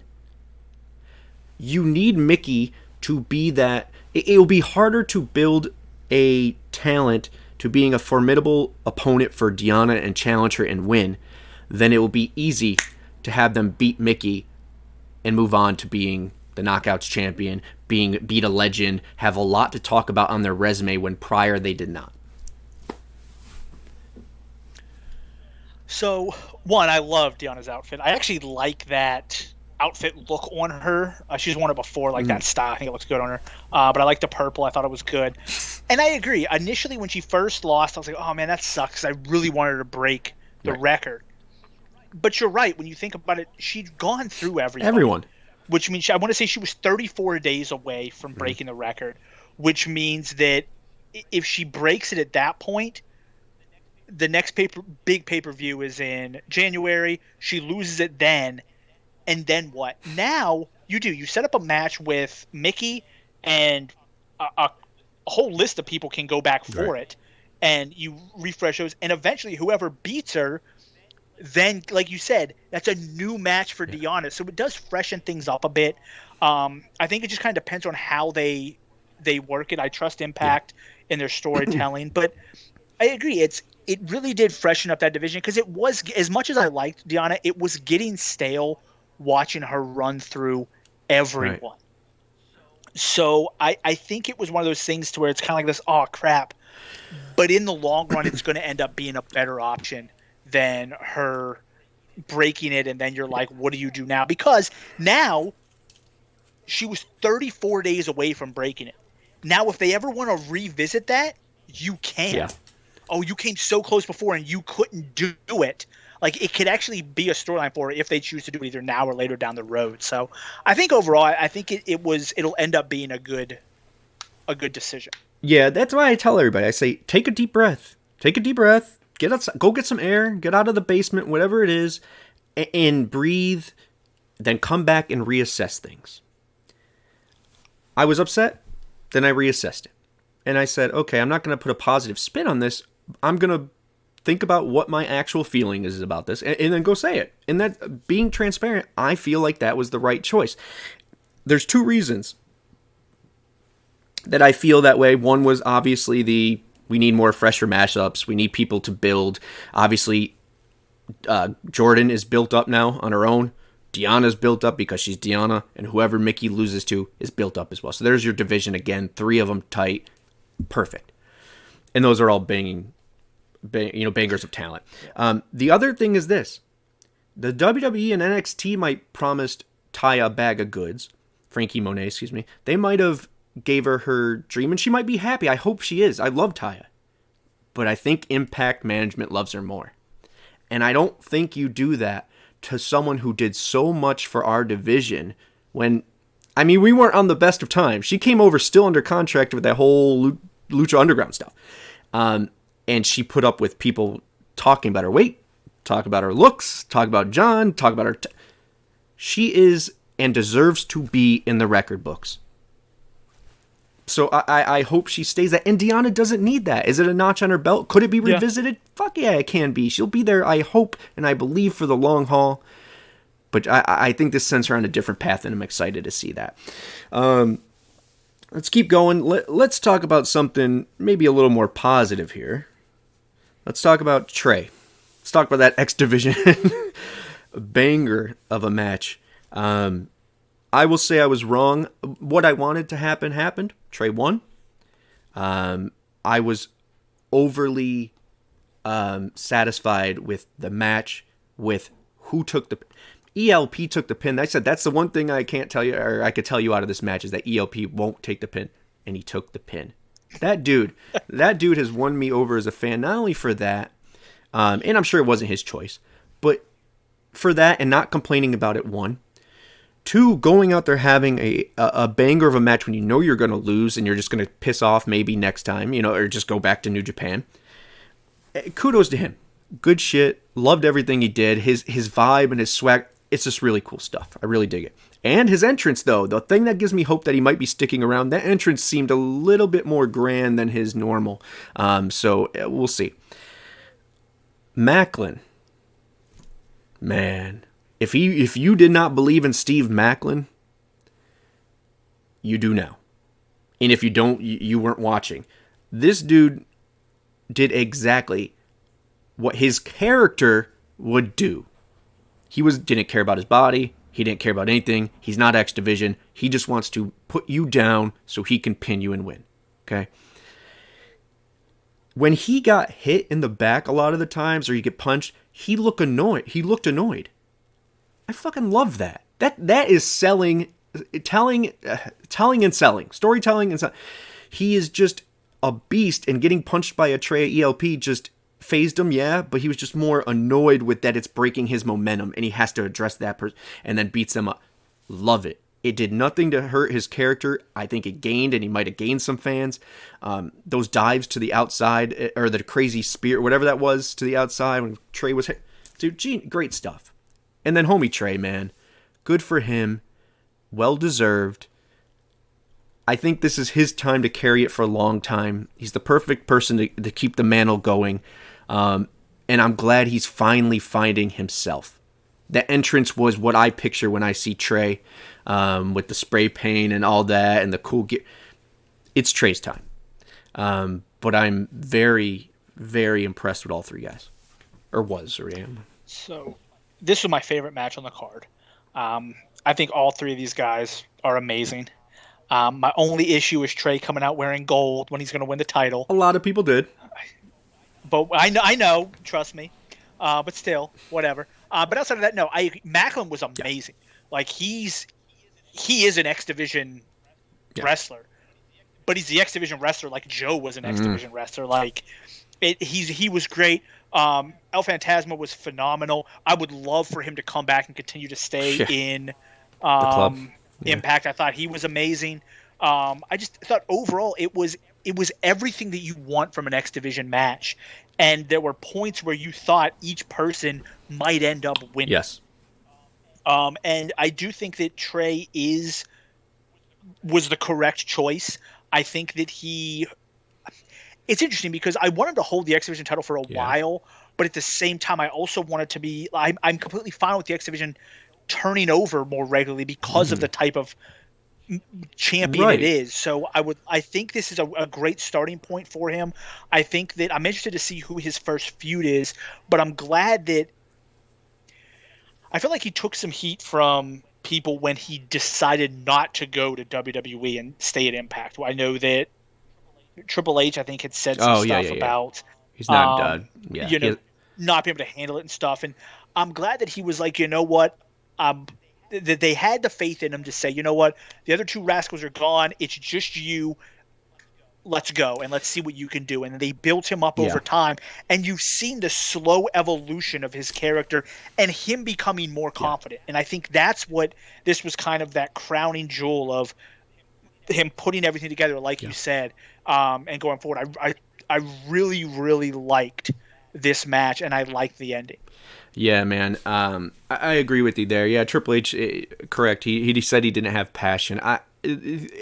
You need Mickie to be that. It will be harder to build a talent to being a formidable opponent for Deonna and challenge her and win than it will be easy to have them beat Mickie and move on to being the Knockouts champion, beat a legend, have a lot to talk about on their resume when prior they did not. So, one, I love Deonna's outfit. I actually like that outfit look on her. She's worn it before, like that style. I think it looks good on her. But I like the purple. I thought it was good. And I agree. Initially, when she first lost, I was like, oh, man, that sucks. I really wanted her to break the record. But you're right. When you think about it, she'd gone through everyone. Which means I want to say she was 34 days away from breaking the record, which means that if she breaks it at that point, the next big pay-per-view is in January. She loses it then, and then what? Now you set up a match with Mickie, and a whole list of people can go back for it, and you refresh those, and eventually whoever beats her, then, like you said, that's a new match for Deonna. So it does freshen things up a bit. I think it just kind of depends on how they work it. I trust Impact in their storytelling. But I agree. It really did freshen up that division because it was, as much as I liked Deonna, it was getting stale watching her run through everyone. Right. So I think it was one of those things to where it's kind of like this, oh, crap. But in the long run, it's going to end up being a better option than her breaking it, and then you're like, what do you do now? Because now she was 34 days away from breaking it. Now, if they ever want to revisit that, you can. Yeah. Oh, you came so close before and you couldn't do it. Like, it could actually be a storyline for her if they choose to do it either now or later down the road. So I think overall, I think it'll end up being a good decision. Yeah, that's why I tell everybody. I say, take a deep breath. Take a deep breath. Get outside, go get some air, get out of the basement, whatever it is, and breathe, then come back and reassess things. I was upset, then I reassessed it. And I said, okay, I'm not going to put a positive spin on this. I'm going to think about what my actual feeling is about this, and then go say it. And that, being transparent, I feel like that was the right choice. There's two reasons that I feel that way. One was obviously we need more fresher mashups. We need people to build. Obviously, Jordan is built up now on her own. Deonna's built up because she's Deonna, and whoever Mickie loses to is built up as well. So there's your division again. 3 of them tight. Perfect. And those are all bangers of talent. The other thing is this. The WWE and NXT might promised Taya a bag of goods. Frankie Monet, excuse me. They might have gave her dream, and she might be happy. I hope she is. I love Taya. But I think Impact Management loves her more. And I don't think you do that to someone who did so much for our division when, I mean, we weren't on the best of times. She came over still under contract with that whole Lucha Underground stuff. And she put up with people talking about her weight, talk about her looks, talk about John, talk about her. She is and deserves to be in the record books. So I hope she stays that. And Deonna doesn't need that. Is it a notch on her belt? Could it be revisited? Yeah. Fuck yeah, it can be. She'll be there, I hope, and I believe for the long haul. But I think this sends her on a different path, and I'm excited to see that. Let's keep going. Let's talk about something maybe a little more positive here. Let's talk about Trey. Let's talk about that X Division banger of a match. I will say I was wrong. What I wanted to happen happened. Trey won. I was overly satisfied with the match, with who took the... ELP took the pin. I said that's the one thing I can't tell you, or I could tell you out of this match, is that ELP won't take the pin, and he took the pin. That dude has won me over as a fan, not only for that, and I'm sure it wasn't his choice, but for that and not complaining about it, 1. 2, going out there having a banger of a match when you know you're going to lose and you're just going to piss off maybe next time, or just go back to New Japan. Kudos to him. Good shit. Loved everything he did. His vibe and his swag. It's just really cool stuff. I really dig it. And his entrance, though, the thing that gives me hope that he might be sticking around, that entrance seemed a little bit more grand than his normal. So we'll see. Macklin. Man. If you did not believe in Steve Macklin, you do now. And if you don't, you weren't watching. This dude did exactly what his character would do. He didn't care about his body. He didn't care about anything. He's not X Division. He just wants to put you down so he can pin you and win. Okay? When he got hit in the back a lot of the times, or he get punched, he looked annoyed. I fucking love that. That is telling and selling. Storytelling and selling. He is just a beast, and getting punched by a Trey ELP just phased him, yeah, but he was just more annoyed with that it's breaking his momentum, and he has to address that person, and then beats them up. Love it. It did nothing to hurt his character. I think it gained, and he might have gained some fans. Those dives to the outside, or the crazy spear, whatever that was, to the outside when Trey was hit. Dude, great stuff. And then homie Trey, man. Good for him. Well-deserved. I think this is his time to carry it for a long time. He's the perfect person to keep the mantle going. And I'm glad he's finally finding himself. The entrance was what I picture when I see Trey, with the spray paint and all that and the cool gear. It's Trey's time. But I'm very, very impressed with all 3 guys. Or am. So, this was my favorite match on the card. I think all 3 of these guys are amazing. My only issue is Trey coming out wearing gold when he's going to win the title. A lot of people did. But I know, trust me. But still, whatever. But outside of that, no. Macklin was amazing. Yeah. Like he is an X Division wrestler, but he's the X Division wrestler like Joe was an X Division wrestler. Like he was great. El Phantasma was phenomenal. I would love for him to come back and continue to stay in the club. Impact. I thought he was amazing. I just thought overall it was everything that you want from an X Division match, and there were points where you thought each person might end up winning. Yes. And I do think that Trey was the correct choice. I think that it's interesting because I wanted to hold the X Division title for a while, but at the same time I also wanted to be I'm completely fine with the X Division turning over more regularly because of the type of champion it is. So I think this is a great starting point for him. I think that I'm interested to see who his first feud is, but I'm glad that I feel like he took some heat from people when he decided not to go to WWE and stay at Impact. I know that Triple H, I think, had said some stuff about he's not done. Yeah, not being able to handle it and stuff. And I'm glad that he was like, you know what, that they had the faith in him to say, you know what, the other two rascals are gone. It's just you. Let's go and let's see what you can do. And they built him up over time. And you've seen the slow evolution of his character and him becoming more confident. And I think that's what this was kind of that crowning jewel of him putting everything together, like you said, and going forward. I really, really liked this match, and I liked the ending. Yeah, man. I agree with you there. Yeah, Triple H, correct. He said he didn't have passion.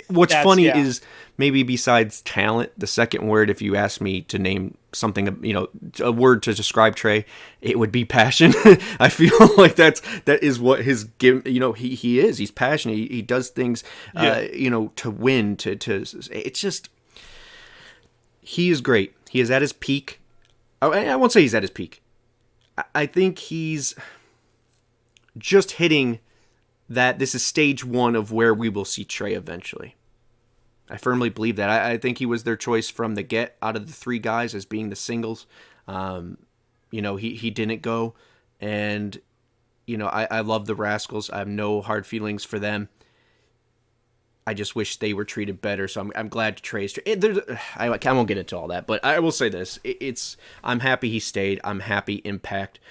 What's funny is maybe besides talent, the second word, if you ask me to name something, a word to describe Trey, it would be passion. I feel like that is what his give. He is. He's passionate. He does things, to win. To it's just he is great. He is at his peak. I won't say he's at his peak. I think he's just hitting that this is stage one of where we will see Trey eventually. I firmly believe that. I think he was their choice from the get out of the three guys as being the singles. He didn't go. And, I love the Rascals. I have no hard feelings for them. I just wish they were treated better. So I'm glad Trey's. I won't get into all that, but I will say this: I'm happy he stayed. I'm happy Impact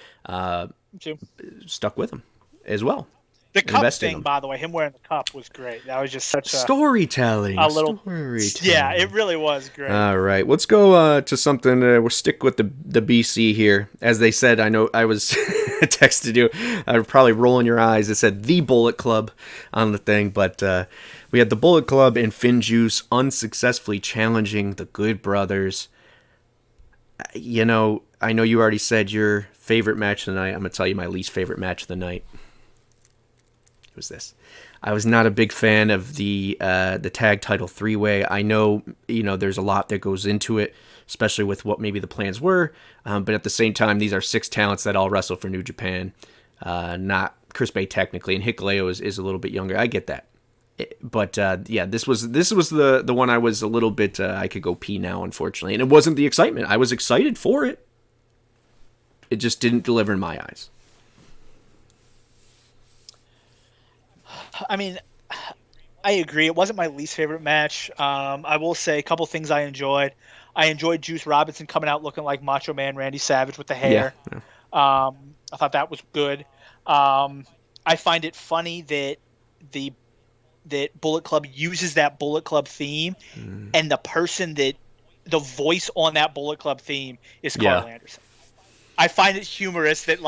stuck with him as well. The cup thing, by the way, him wearing the cup was great. That was just such storytelling. Yeah, it really was great. All right, let's go to something. We'll stick with the BC here, as they said. I know I was texted you. Probably rolling your eyes. It said the Bullet Club on the thing, but we had the Bullet Club and FinJuice unsuccessfully challenging the Good Brothers. I know you already said your favorite match of the night. I'm gonna tell you my least favorite match of the night. It was this. I was not a big fan of the tag title three-way. I know, there's a lot that goes into it, especially with what maybe the plans were. But at the same time, these are 6 talents that all wrestle for New Japan. Not Chris Bay technically, and Hikuleo is a little bit younger. I get that. But this was the one I was a little bit. I could go pee now, unfortunately, and it wasn't the excitement. I was excited for it. It just didn't deliver in my eyes. I mean, I agree. It wasn't my least favorite match. I will say a couple things I enjoyed. I enjoyed Juice Robinson coming out looking like Macho Man Randy Savage with the hair. Yeah. I thought that was good. I find it funny that Bullet Club uses that Bullet Club theme, and the voice on that Bullet Club theme is Carl Anderson. I find it humorous that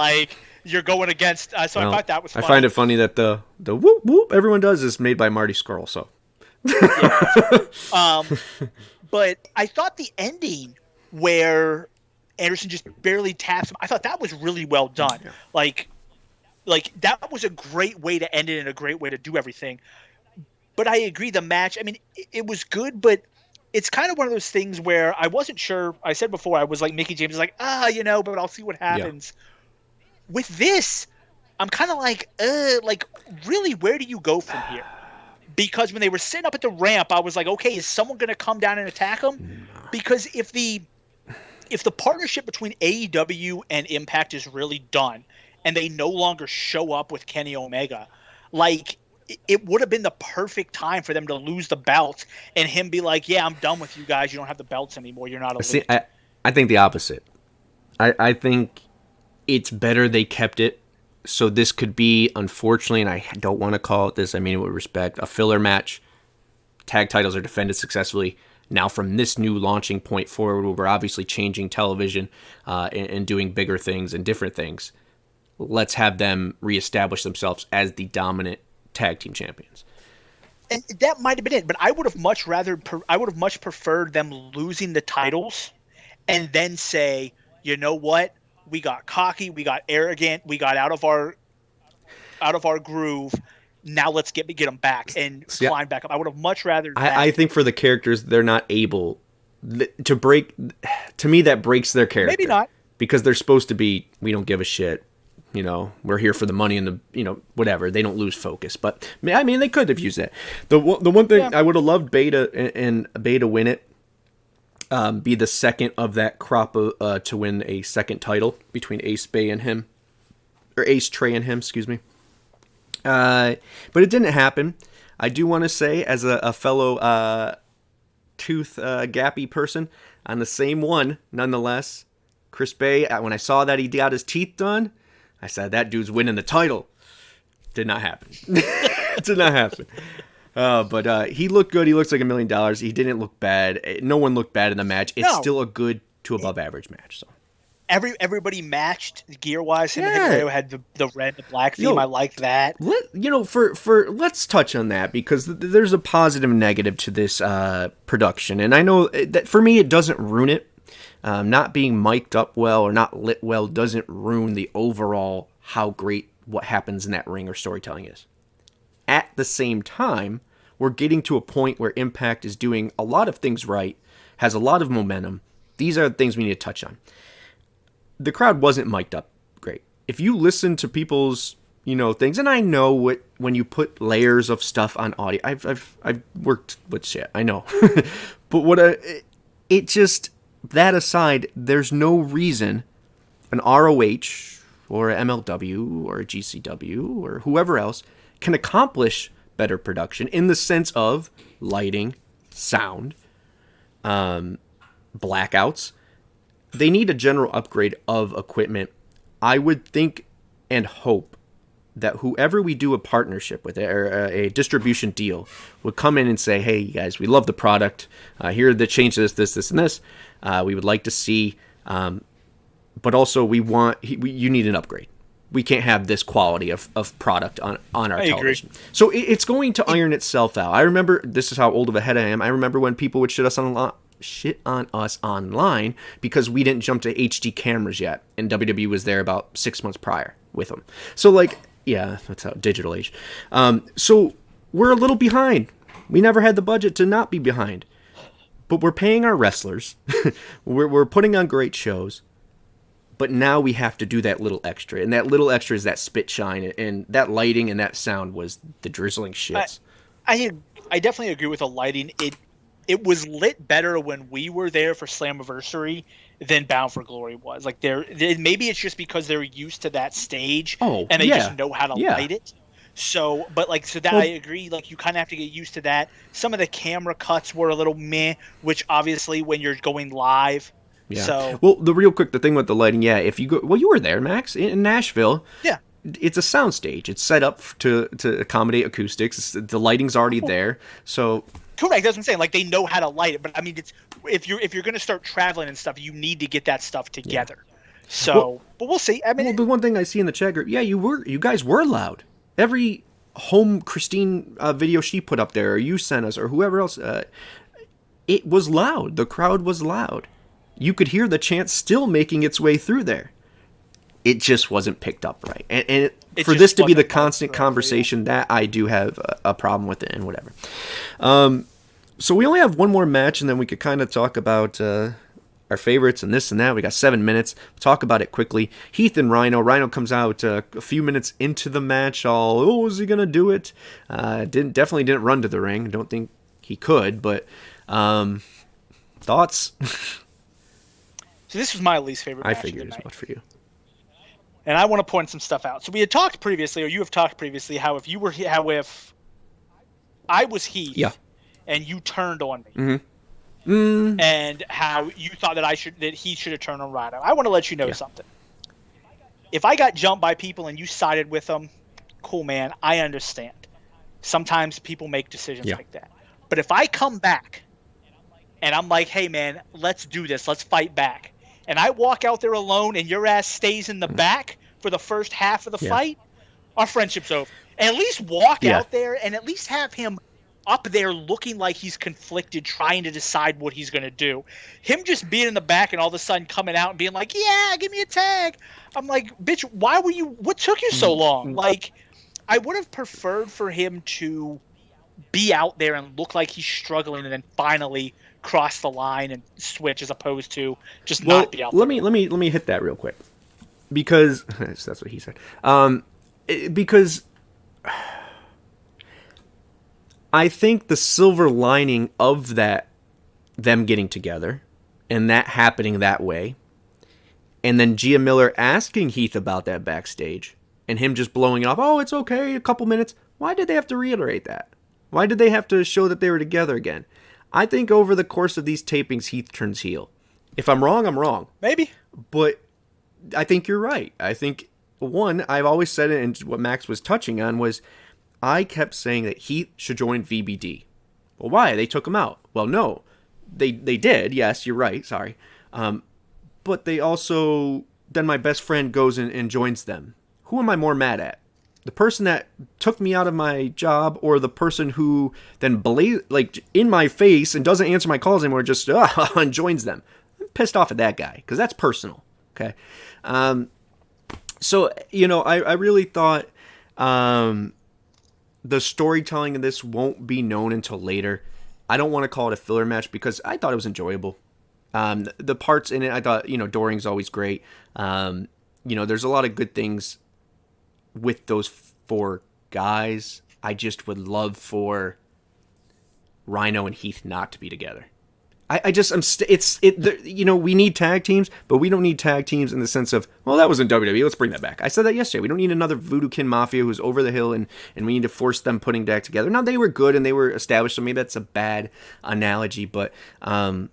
you're going against. I thought that was funny. I find it funny that the whoop whoop everyone does is made by Marty Scurll. So, but I thought the ending where Anderson just barely taps him, I thought that was really well done. Yeah. Like that was a great way to end it and a great way to do everything. But I agree, the match. I mean, it was good, but it's kind of one of those things where I wasn't sure. I said before, I was like Mickie James, but I'll see what happens. Yeah. With this, I'm kind of like, really, where do you go from here? Because when they were sitting up at the ramp, I was like, okay, is someone going to come down and attack them? No. Because if the partnership between AEW and Impact is really done, and they no longer show up with Kenny Omega, it would have been the perfect time for them to lose the belts and him be like, yeah, I'm done with you guys. You don't have the belts anymore. You're not elite. See, I think the opposite. I think it's better they kept it. So this could be, unfortunately, and I don't want to call it this, I mean it with respect, a filler match. Tag titles are defended successfully. Now from this new launching point forward, where we're obviously changing television and doing bigger things and different things, let's have them reestablish themselves as the dominant tag team champions. And that might have been it, but I would have much preferred them losing the titles and then say, you know what? We got cocky, we got arrogant, we got out of our groove. Now let's get them back and climb back up. I would have much rather. I think for the characters, they're not able to break. To me, that breaks their character. Maybe not, because they're supposed to be. We don't give a shit. we're here for the money and whatever. They don't lose focus. But I mean, they could have used that. The one thing I would have loved Beta and Beta win it, be the second of that crop to win a second title between Ace Bay and him, or Ace Trey and him, excuse me. But it didn't happen. I do want to say, as a fellow tooth gappy person on the same one, nonetheless, Chris Bay, when I saw that he got his teeth done, I said, that dude's winning the title. Did not happen. Did not happen. But he looked good. He looks like $1 million. He didn't look bad. No one looked bad in the match. It's still a good to above average match. So everybody matched gear wise. Him and Hideo had the red, the black theme. I like that. Let's touch on that, because there's a positive and negative to this production, and I know that for me it doesn't ruin it. Not being mic'd up well or not lit well doesn't ruin the overall how great what happens in that ring or storytelling is. At the same time, we're getting to a point where Impact is doing a lot of things right, has a lot of momentum. These are the things we need to touch on. The crowd wasn't mic'd up great. If you listen to people's, things, and I know when you put layers of stuff on audio, I've worked with shit, I know. But that aside, there's no reason an ROH or a MLW or a GCW or whoever else can accomplish better production in the sense of lighting, sound, blackouts. They need a general upgrade of equipment. I would think and hope that whoever we do a partnership with or a distribution deal would come in and say, hey, you guys, we love the product. Here are the changes, this, and this. We would like to see, but also you need an upgrade. We can't have this quality of product on our television. Agree. So it's going to iron itself out. I remember, this is how old of a head I am. I remember when people would shit on us online because we didn't jump to HD cameras yet, and WWE was there about 6 months prior with them. So that's how digital age. So we're a little behind. We never had the budget to not be behind, but we're paying our wrestlers. we're putting on great shows. But now we have to do that little extra. And that little extra is that spit shine. And that lighting and that sound was the drizzling shits. I definitely agree with the lighting. It was lit better when we were there for Slammiversary than Bound for Glory was. Like maybe it's just because they're used to that stage and they just know how to light it. So, I agree. Like, you kind of have to get used to that. Some of the camera cuts were a little meh, which obviously when you're going live. Yeah. So, the thing with the lighting, if you go, you were there, Max, in Nashville. Yeah. It's a soundstage. It's set up to accommodate acoustics. The lighting's already there. So. Correct. That's what I'm saying. Like, they know how to light it. But I mean, if you're going to start traveling and stuff, you need to get that stuff together. Yeah. So, but we'll see. I mean, the one thing I see in the chat group, you guys were loud. Every home Christine video she put up there, or you sent us, or whoever else, it was loud. The crowd was loud. You could hear the chant still making its way through there. It just wasn't picked up right. And for this to be the constant conversation, that I do have a problem with it and whatever. So we only have one more match, and then we could kind of talk about our favorites and this and that. We got 7 minutes. We'll talk about it quickly. Heath and Rhino. Rhino comes out a few minutes into the match. Is he going to do it? Definitely didn't run to the ring. Don't think he could, but thoughts? So this was my least favorite match. I figured as much for you. And I want to point some stuff out. So we had talked previously, or you have talked previously, how if I was Heath and you turned on me, and how you thought that he should have turned on Rhino. I want to let you know something. If I got jumped by people and you sided with them, cool, man. I understand. Sometimes people make decisions like that. But if I come back and I'm like, hey, man, let's do this. Let's fight back. And I walk out there alone and your ass stays in the back for the first half of the fight, our friendship's over. And at least walk out there and at least have him up there looking like he's conflicted, trying to decide what he's going to do. Him just being in the back and all of a sudden coming out and being like, yeah, give me a tag. I'm like, bitch, what took you so long? Like, I would have preferred for him to be out there and look like he's struggling and then finally cross the line and switch, as opposed to just not be out there. Let me hit that real quick. because that's what he said. Because I think the silver lining of that, them getting together and that happening that way, and then Gia Miller asking Heath about that backstage and him just blowing it off, oh, it's okay, a couple minutes. Why did they have to reiterate that? Why did they have to show that they were together again? I think over the course of these tapings, Heath turns heel. If I'm wrong, I'm wrong. Maybe. But I think you're right. I think, one, I've always said it, and what Max was touching on was, I kept saying that Heath should join VBD. Well, why? They took him out. Well, no. They did. Yes, you're right. Sorry. But they also, then my best friend goes and joins them. Who am I more mad at? The person that took me out of my job, or the person who then in my face and doesn't answer my calls anymore, just and joins them? I'm pissed off at that guy because that's personal. Okay. So, I really thought the storytelling of this won't be known until later. I don't want to call it a filler match because I thought it was enjoyable. The parts in it, I thought, Doring's always great. There's a lot of good things with those 4 guys. I just would love for Rhino and Heath not to be together. We need tag teams, but we don't need tag teams in the sense of, well, that was in WWE, let's bring that back. I said that yesterday. We don't need another Voodoo Kin Mafia who's over the hill, and we need to force them putting back together. Now, they were good and they were established, so maybe that's a bad analogy, but, Yeah,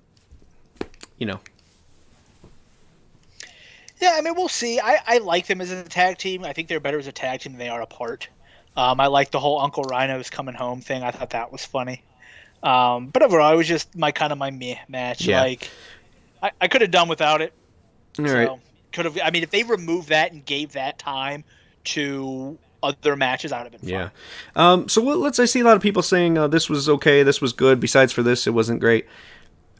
we'll see. I like them as a tag team. I think they're better as a tag team than they are apart. I like the whole Uncle Rhino's coming home thing. I thought that was funny. But overall, it was just my meh match. Yeah. Like, I could have done without it. All right. Could have. If they removed that and gave that time to other matches, I would have been fine. Yeah. I see a lot of people saying this was okay, this was good. Besides for this, it wasn't great.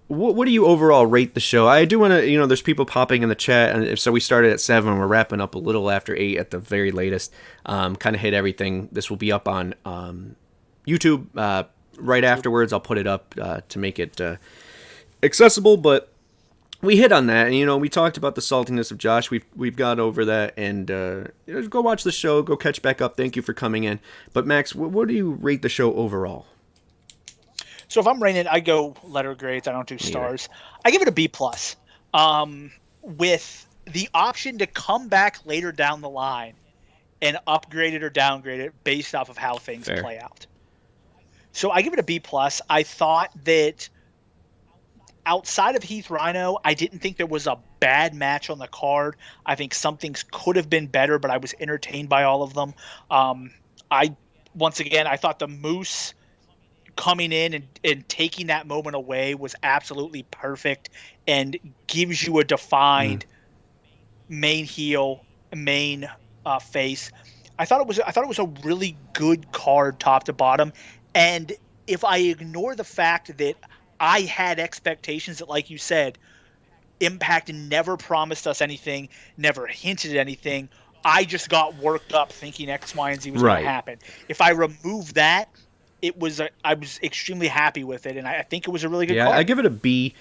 What do you overall rate the show? I do want to, there's people popping in the chat, and so we started at 7. We're wrapping up a little after 8 at the very latest. Kind of hit everything. This will be up on YouTube right afterwards. I'll put it up to make it accessible, but we hit on that, and we talked about the saltiness of Josh. We've got over that, and go watch the show, go catch back up. Thank you for coming in. But Max, what do you rate the show overall? So if I'm rating it, I go letter grades. I don't do stars. I give it a B+. With the option to come back later down the line and upgrade it or downgrade it based off of how things play out. So I give it a B+. I thought that outside of Heath Rhino, I didn't think there was a bad match on the card. I think some things could have been better, but I was entertained by all of them. I thought the Moose coming in and taking that moment away was absolutely perfect and gives you a defined main heel, main face. I thought it was a really good card top to bottom. And if I ignore the fact that I had expectations that, like you said, Impact never promised us anything, never hinted at anything. I just got worked up thinking X, Y, and Z was going to happen. If I remove that, I was extremely happy with it, and I think it was a really good card. I give it a B,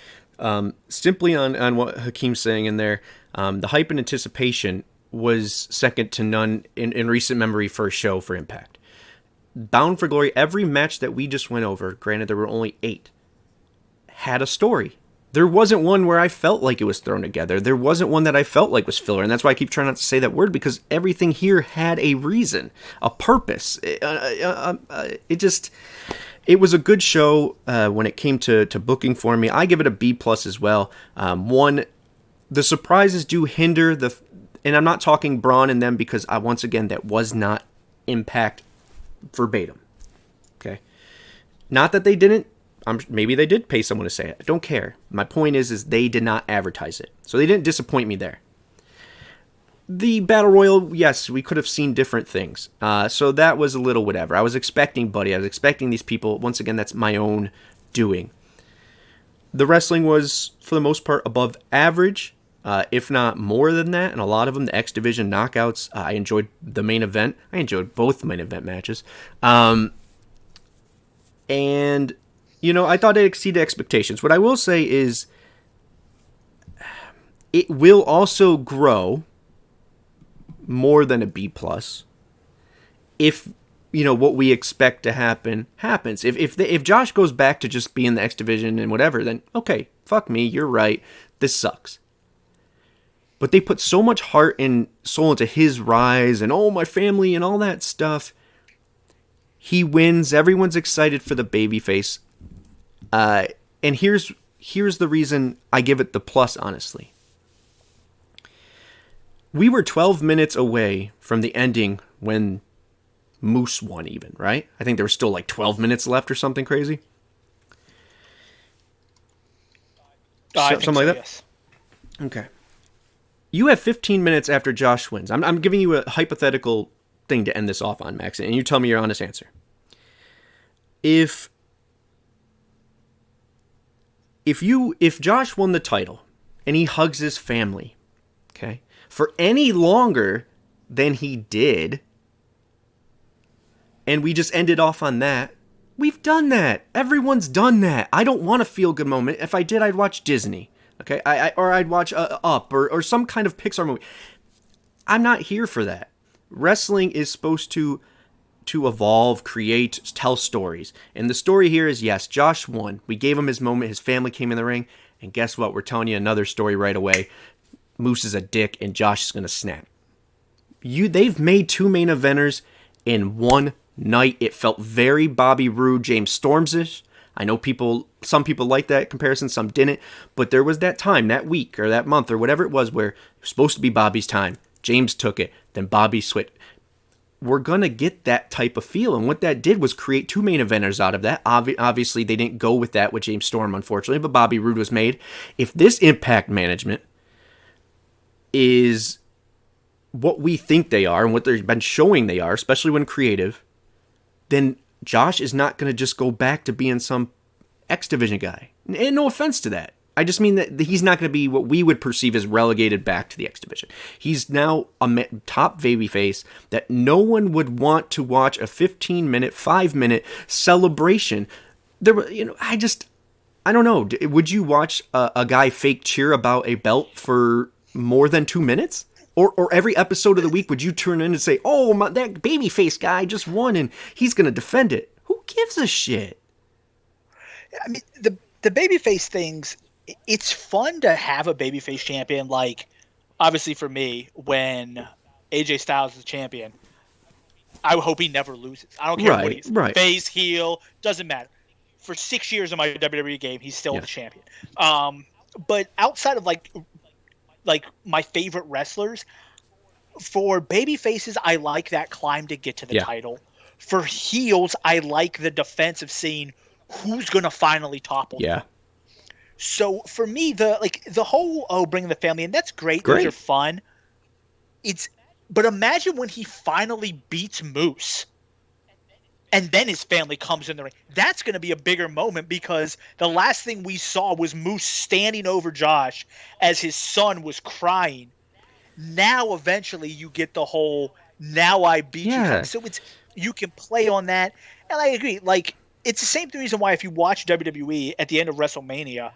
simply on what Hakeem's saying in there. The hype and anticipation was second to none in recent memory for a show for Impact. Bound for Glory, every match that we just went over, granted there were only 8, had a story. There wasn't one where I felt like it was thrown together. There wasn't one that I felt like was filler, and that's why I keep trying not to say that word, because everything here had a reason, a purpose. It was a good show when it came to booking for me. I give it a B+ as well. One, the surprises do hinder and I'm not talking Braun and them because once again, that was not Impact verbatim. Okay. Not that they didn't. Maybe they did pay someone to say it. I don't care. My point is they did not advertise it. So they didn't disappoint me there. The Battle Royal, yes, we could have seen different things. So that was a little whatever. I was expecting Buddy. I was expecting these people. Once again, that's my own doing. The wrestling was, for the most part, above average, if not more than that. And a lot of them, the X Division knockouts, I enjoyed the main event. I enjoyed both main event matches. And I thought it exceeded expectations. What I will say is it will also grow more than a B plus. If what we expect to happen happens. If Josh goes back to just being the X Division and whatever, then okay, fuck me, you're right. This sucks. But they put so much heart and soul into his rise and my family and all that stuff. He wins. Everyone's excited for the babyface. And here's the reason I give it the plus, honestly. We were 12 minutes away from the ending when Moose won even, right? I think there was still like 12 minutes left or something crazy. Something like that? Yes. Okay. You have 15 minutes after Josh wins. I'm giving you a hypothetical thing to end this off on, Max, and you tell me your honest answer. If Josh won the title and he hugs his family, okay, for any longer than he did, and we just ended off on that, we've done that. Everyone's done that. I don't want a feel-good moment. If I did, I'd watch Disney. Okay, or I'd watch Up or some kind of Pixar movie. I'm not here for that. Wrestling is supposed to evolve, create, tell stories. And the story here is, yes, Josh won. We gave him his moment. His family came in the ring. And guess what? We're telling you another story right away. Moose is a dick and Josh is going to snap. They've made 2 main eventers in one night. It felt very Bobby Roode, James Storms-ish. I know some people like that comparison, some didn't, but there was that time, that week, or that month, or whatever it was, where it was supposed to be Bobby's time. James took it, then Bobby switched. We're going to get that type of feel, and what that did was create 2 main eventers out of that. Obviously, they didn't go with that with James Storm, unfortunately, but Bobby Roode was made. If this Impact management is what we think they are, and what they've been showing they are, especially when creative, then Josh is not going to just go back to being some X Division guy. And no offense to that. I just mean that he's not going to be what we would perceive as relegated back to the X Division. He's now a top babyface that no one would want to watch a 15-minute, 5-minute celebration. There were, I don't know. Would you watch a guy fake cheer about a belt for more than 2 minutes? Or every episode of the week, would you turn in and say, that babyface guy just won and he's going to defend it? Who gives a shit? I mean, the babyface things, it's fun to have a babyface champion. Like, obviously for me, when AJ Styles is champion, I hope he never loses. I don't care what he is. Right. Face, heel, doesn't matter. For 6 years in my WWE game, he's still the champion. But outside of like my favorite wrestlers, for baby faces, I like that climb to get to the title. For heels, I like the defense of seeing who's going to finally topple. Yeah. So for me, the whole bringing the family in, that's great. Those are fun. But imagine when he finally beats Moose, and then his family comes in the ring. That's going to be a bigger moment, because the last thing we saw was Moose standing over Josh as his son was crying. Now, eventually, you get the whole, now I beat you. So you can play on that. And I agree. Like, it's the same reason why if you watch WWE at the end of WrestleMania,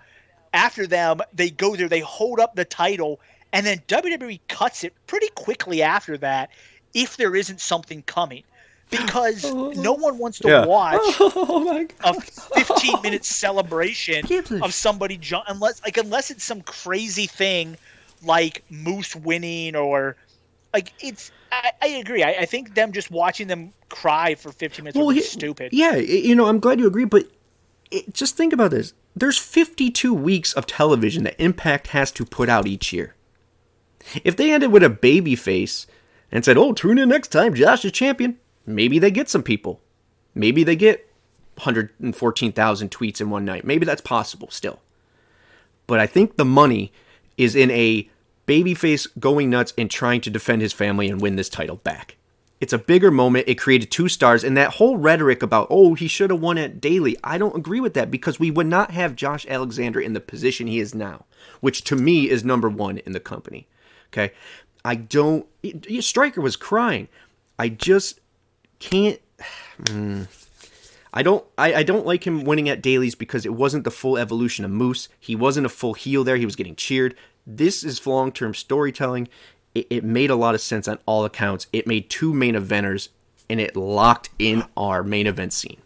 after them, they go there, they hold up the title, and then WWE cuts it pretty quickly after that if there isn't something coming. Because no one wants to watch a 15-minute celebration of somebody unless it's some crazy thing like Moose winning or like it's. I agree. I think them just watching them cry for 15 minutes would be stupid. Yeah, I'm glad you agree, but just think about this. There's 52 weeks of television that Impact has to put out each year. If they ended with a baby face and said, tune in next time, Josh is champion, maybe they get some people. Maybe they get 114,000 tweets in one night. Maybe that's possible still. But I think the money is in a babyface going nuts and trying to defend his family and win this title back. It's a bigger moment. It created 2 stars. And that whole rhetoric about, he should have won at Daily, I don't agree with that, because we would not have Josh Alexander in the position he is now, which to me is number 1 in the company. Okay? Stryker was crying. I just can't. I don't like him winning at Dailies because it wasn't the full evolution of Moose. He wasn't a full heel there. He was getting cheered. This is long-term storytelling. it made a lot of sense on all accounts. It made 2 main eventers, and it locked in our main event scene.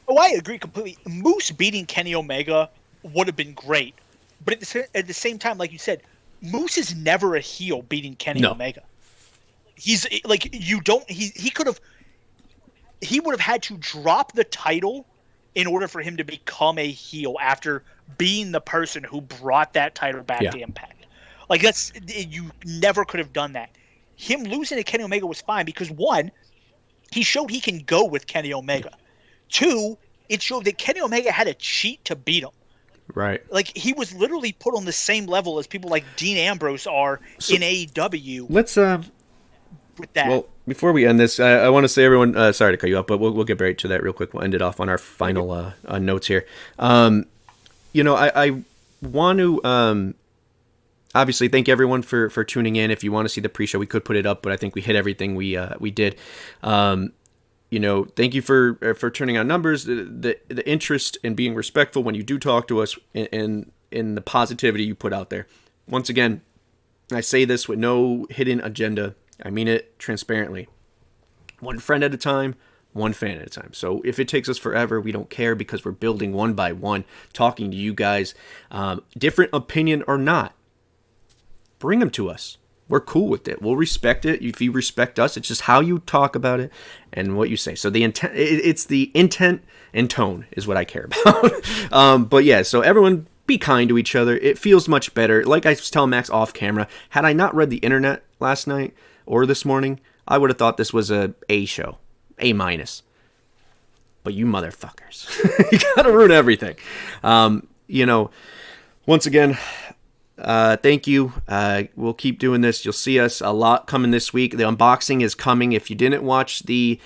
Oh, I agree completely. Moose beating Kenny Omega would have been great, but at the same time, like you said, Moose is never a heel beating Kenny Omega. He's like, you don't. He could have. He would have had to drop the title in order for him to become a heel after being the person who brought that title back to Impact. Like, you never could have done that. Him losing to Kenny Omega was fine because, one, he showed he can go with Kenny Omega. 2, it showed that Kenny Omega had to cheat to beat him. Right. Like, he was literally put on the same level as people like Dean Ambrose are in AEW. Let's with that. Well, before we end this, I want to say, everyone, sorry to cut you off, but we'll get right to that real quick. We'll end it off on our final notes here. I want to obviously thank everyone for tuning in. If you want to see the pre-show, we could put it up, but I think we hit everything we did. Thank you for turning on numbers, the interest in being respectful when you do talk to us, and in the positivity you put out there. Once again, I say this with no hidden agenda. I mean it transparently. One friend at a time, one fan at a time. So if it takes us forever, we don't care, because we're building one by one, talking to you guys. Different opinion or not, bring them to us. We're cool with it. We'll respect it. If you respect us, it's just how you talk about it and what you say. So the intent, it's the intent and tone is what I care about. But yeah, so everyone be kind to each other. It feels much better. Like I was telling Max off camera, had I not read the internet last night or this morning, I would have thought this was A show, A-. But you motherfuckers, you gotta ruin everything. Once again, thank you. We'll keep doing this. You'll see us a lot coming this week. The unboxing is coming. If you didn't watch the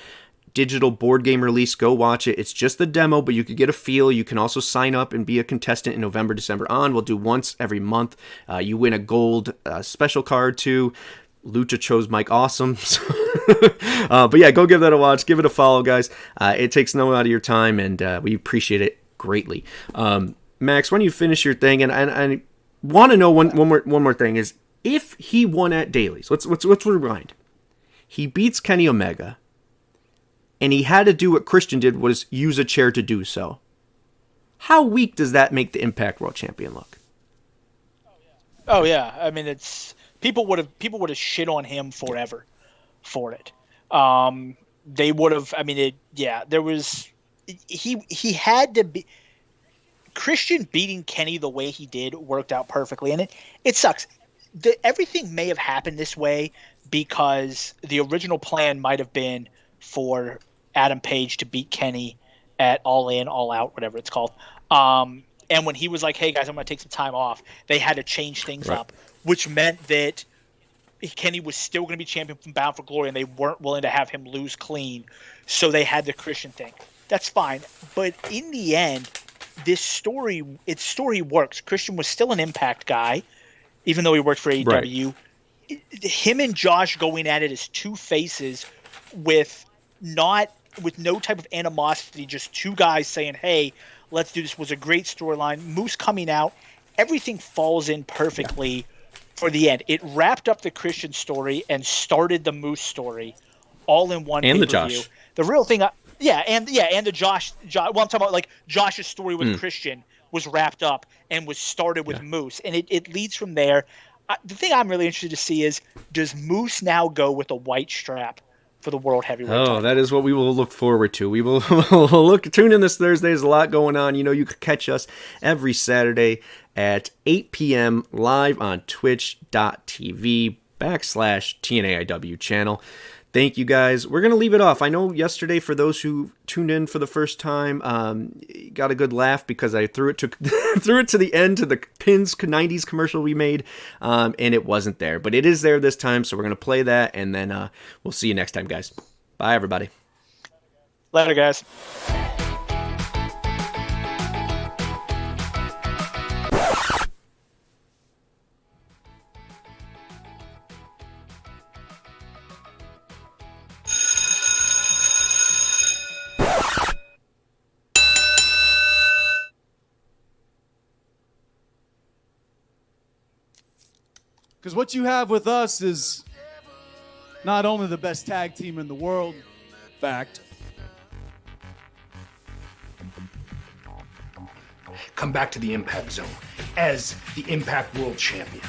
digital board game release, go watch it. It's just the demo, but you could get a feel. You can also sign up and be a contestant in November, December on. We'll do once every month. You win a gold special card too. Lucha chose Mike Awesome. But yeah, go give that a watch. Give it a follow, guys. It takes no out of your time, and we appreciate it greatly. Max, when you finish your thing, and I want to know one more thing, is if he won at Dailies, let's rewind. He beats Kenny Omega, and he had to do what Christian did, was use a chair to do so. How weak does that make the Impact World Champion look? Oh yeah, I mean, it's people would have shit on him forever for it. They would have. I mean, there was. He had to be. Christian beating Kenny the way he did worked out perfectly, and it sucks. Everything may have happened this way because the original plan might have been for Adam Page to beat Kenny at All In, All Out, whatever it's called. And when he was like, "Hey guys, I'm going to take some time off," they had to change things up, which meant that Kenny was still going to be champion from Bound for Glory, and they weren't willing to have him lose clean, so they had the Christian thing. That's fine, but in the end, its story works. Christian was still an Impact guy, even though he worked for AEW. Right. Him and Josh going at it as two faces with no type of animosity, just two guys saying, "Hey, let's do this," was a great storyline. Moose coming out, everything falls in perfectly for the end. It wrapped up the Christian story and started the Moose story all in one and pay-per-view. the Josh. The real thing, and the Josh. Well, I'm talking about like Josh's story with Christian was wrapped up and was started with Moose, and it leads from there. The thing I'm really interested to see is, does Moose now go with a white strap for the World Heavyweight title? That is what we will look forward to. We will tune in this Thursday. There's a lot going on. You can catch us every Saturday at 8 p.m. live on twitch.tv/TNAIW channel. Thank you, guys. We're going to leave it off. I know yesterday, for those who tuned in for the first time, got a good laugh because I threw it to the end to the Pins 90s commercial we made, and it wasn't there. But it is there this time, so we're going to play that, and then we'll see you next time, guys. Bye, everybody. Later, guys. Because what you have with us is not only the best tag team in the world, fact. Come back to the Impact Zone as the Impact World Champion.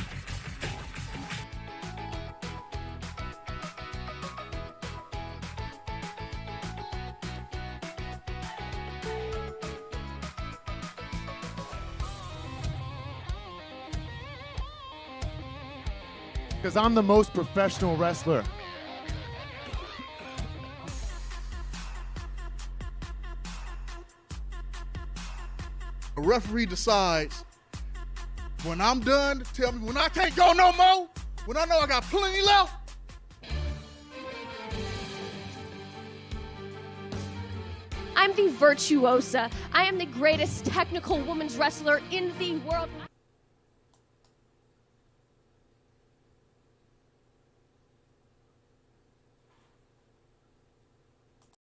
Because I'm the most professional wrestler. A referee decides when I'm done, tell me when I can't go no more, when I know I got plenty left. I'm the virtuosa. I am the greatest technical women's wrestler in the world.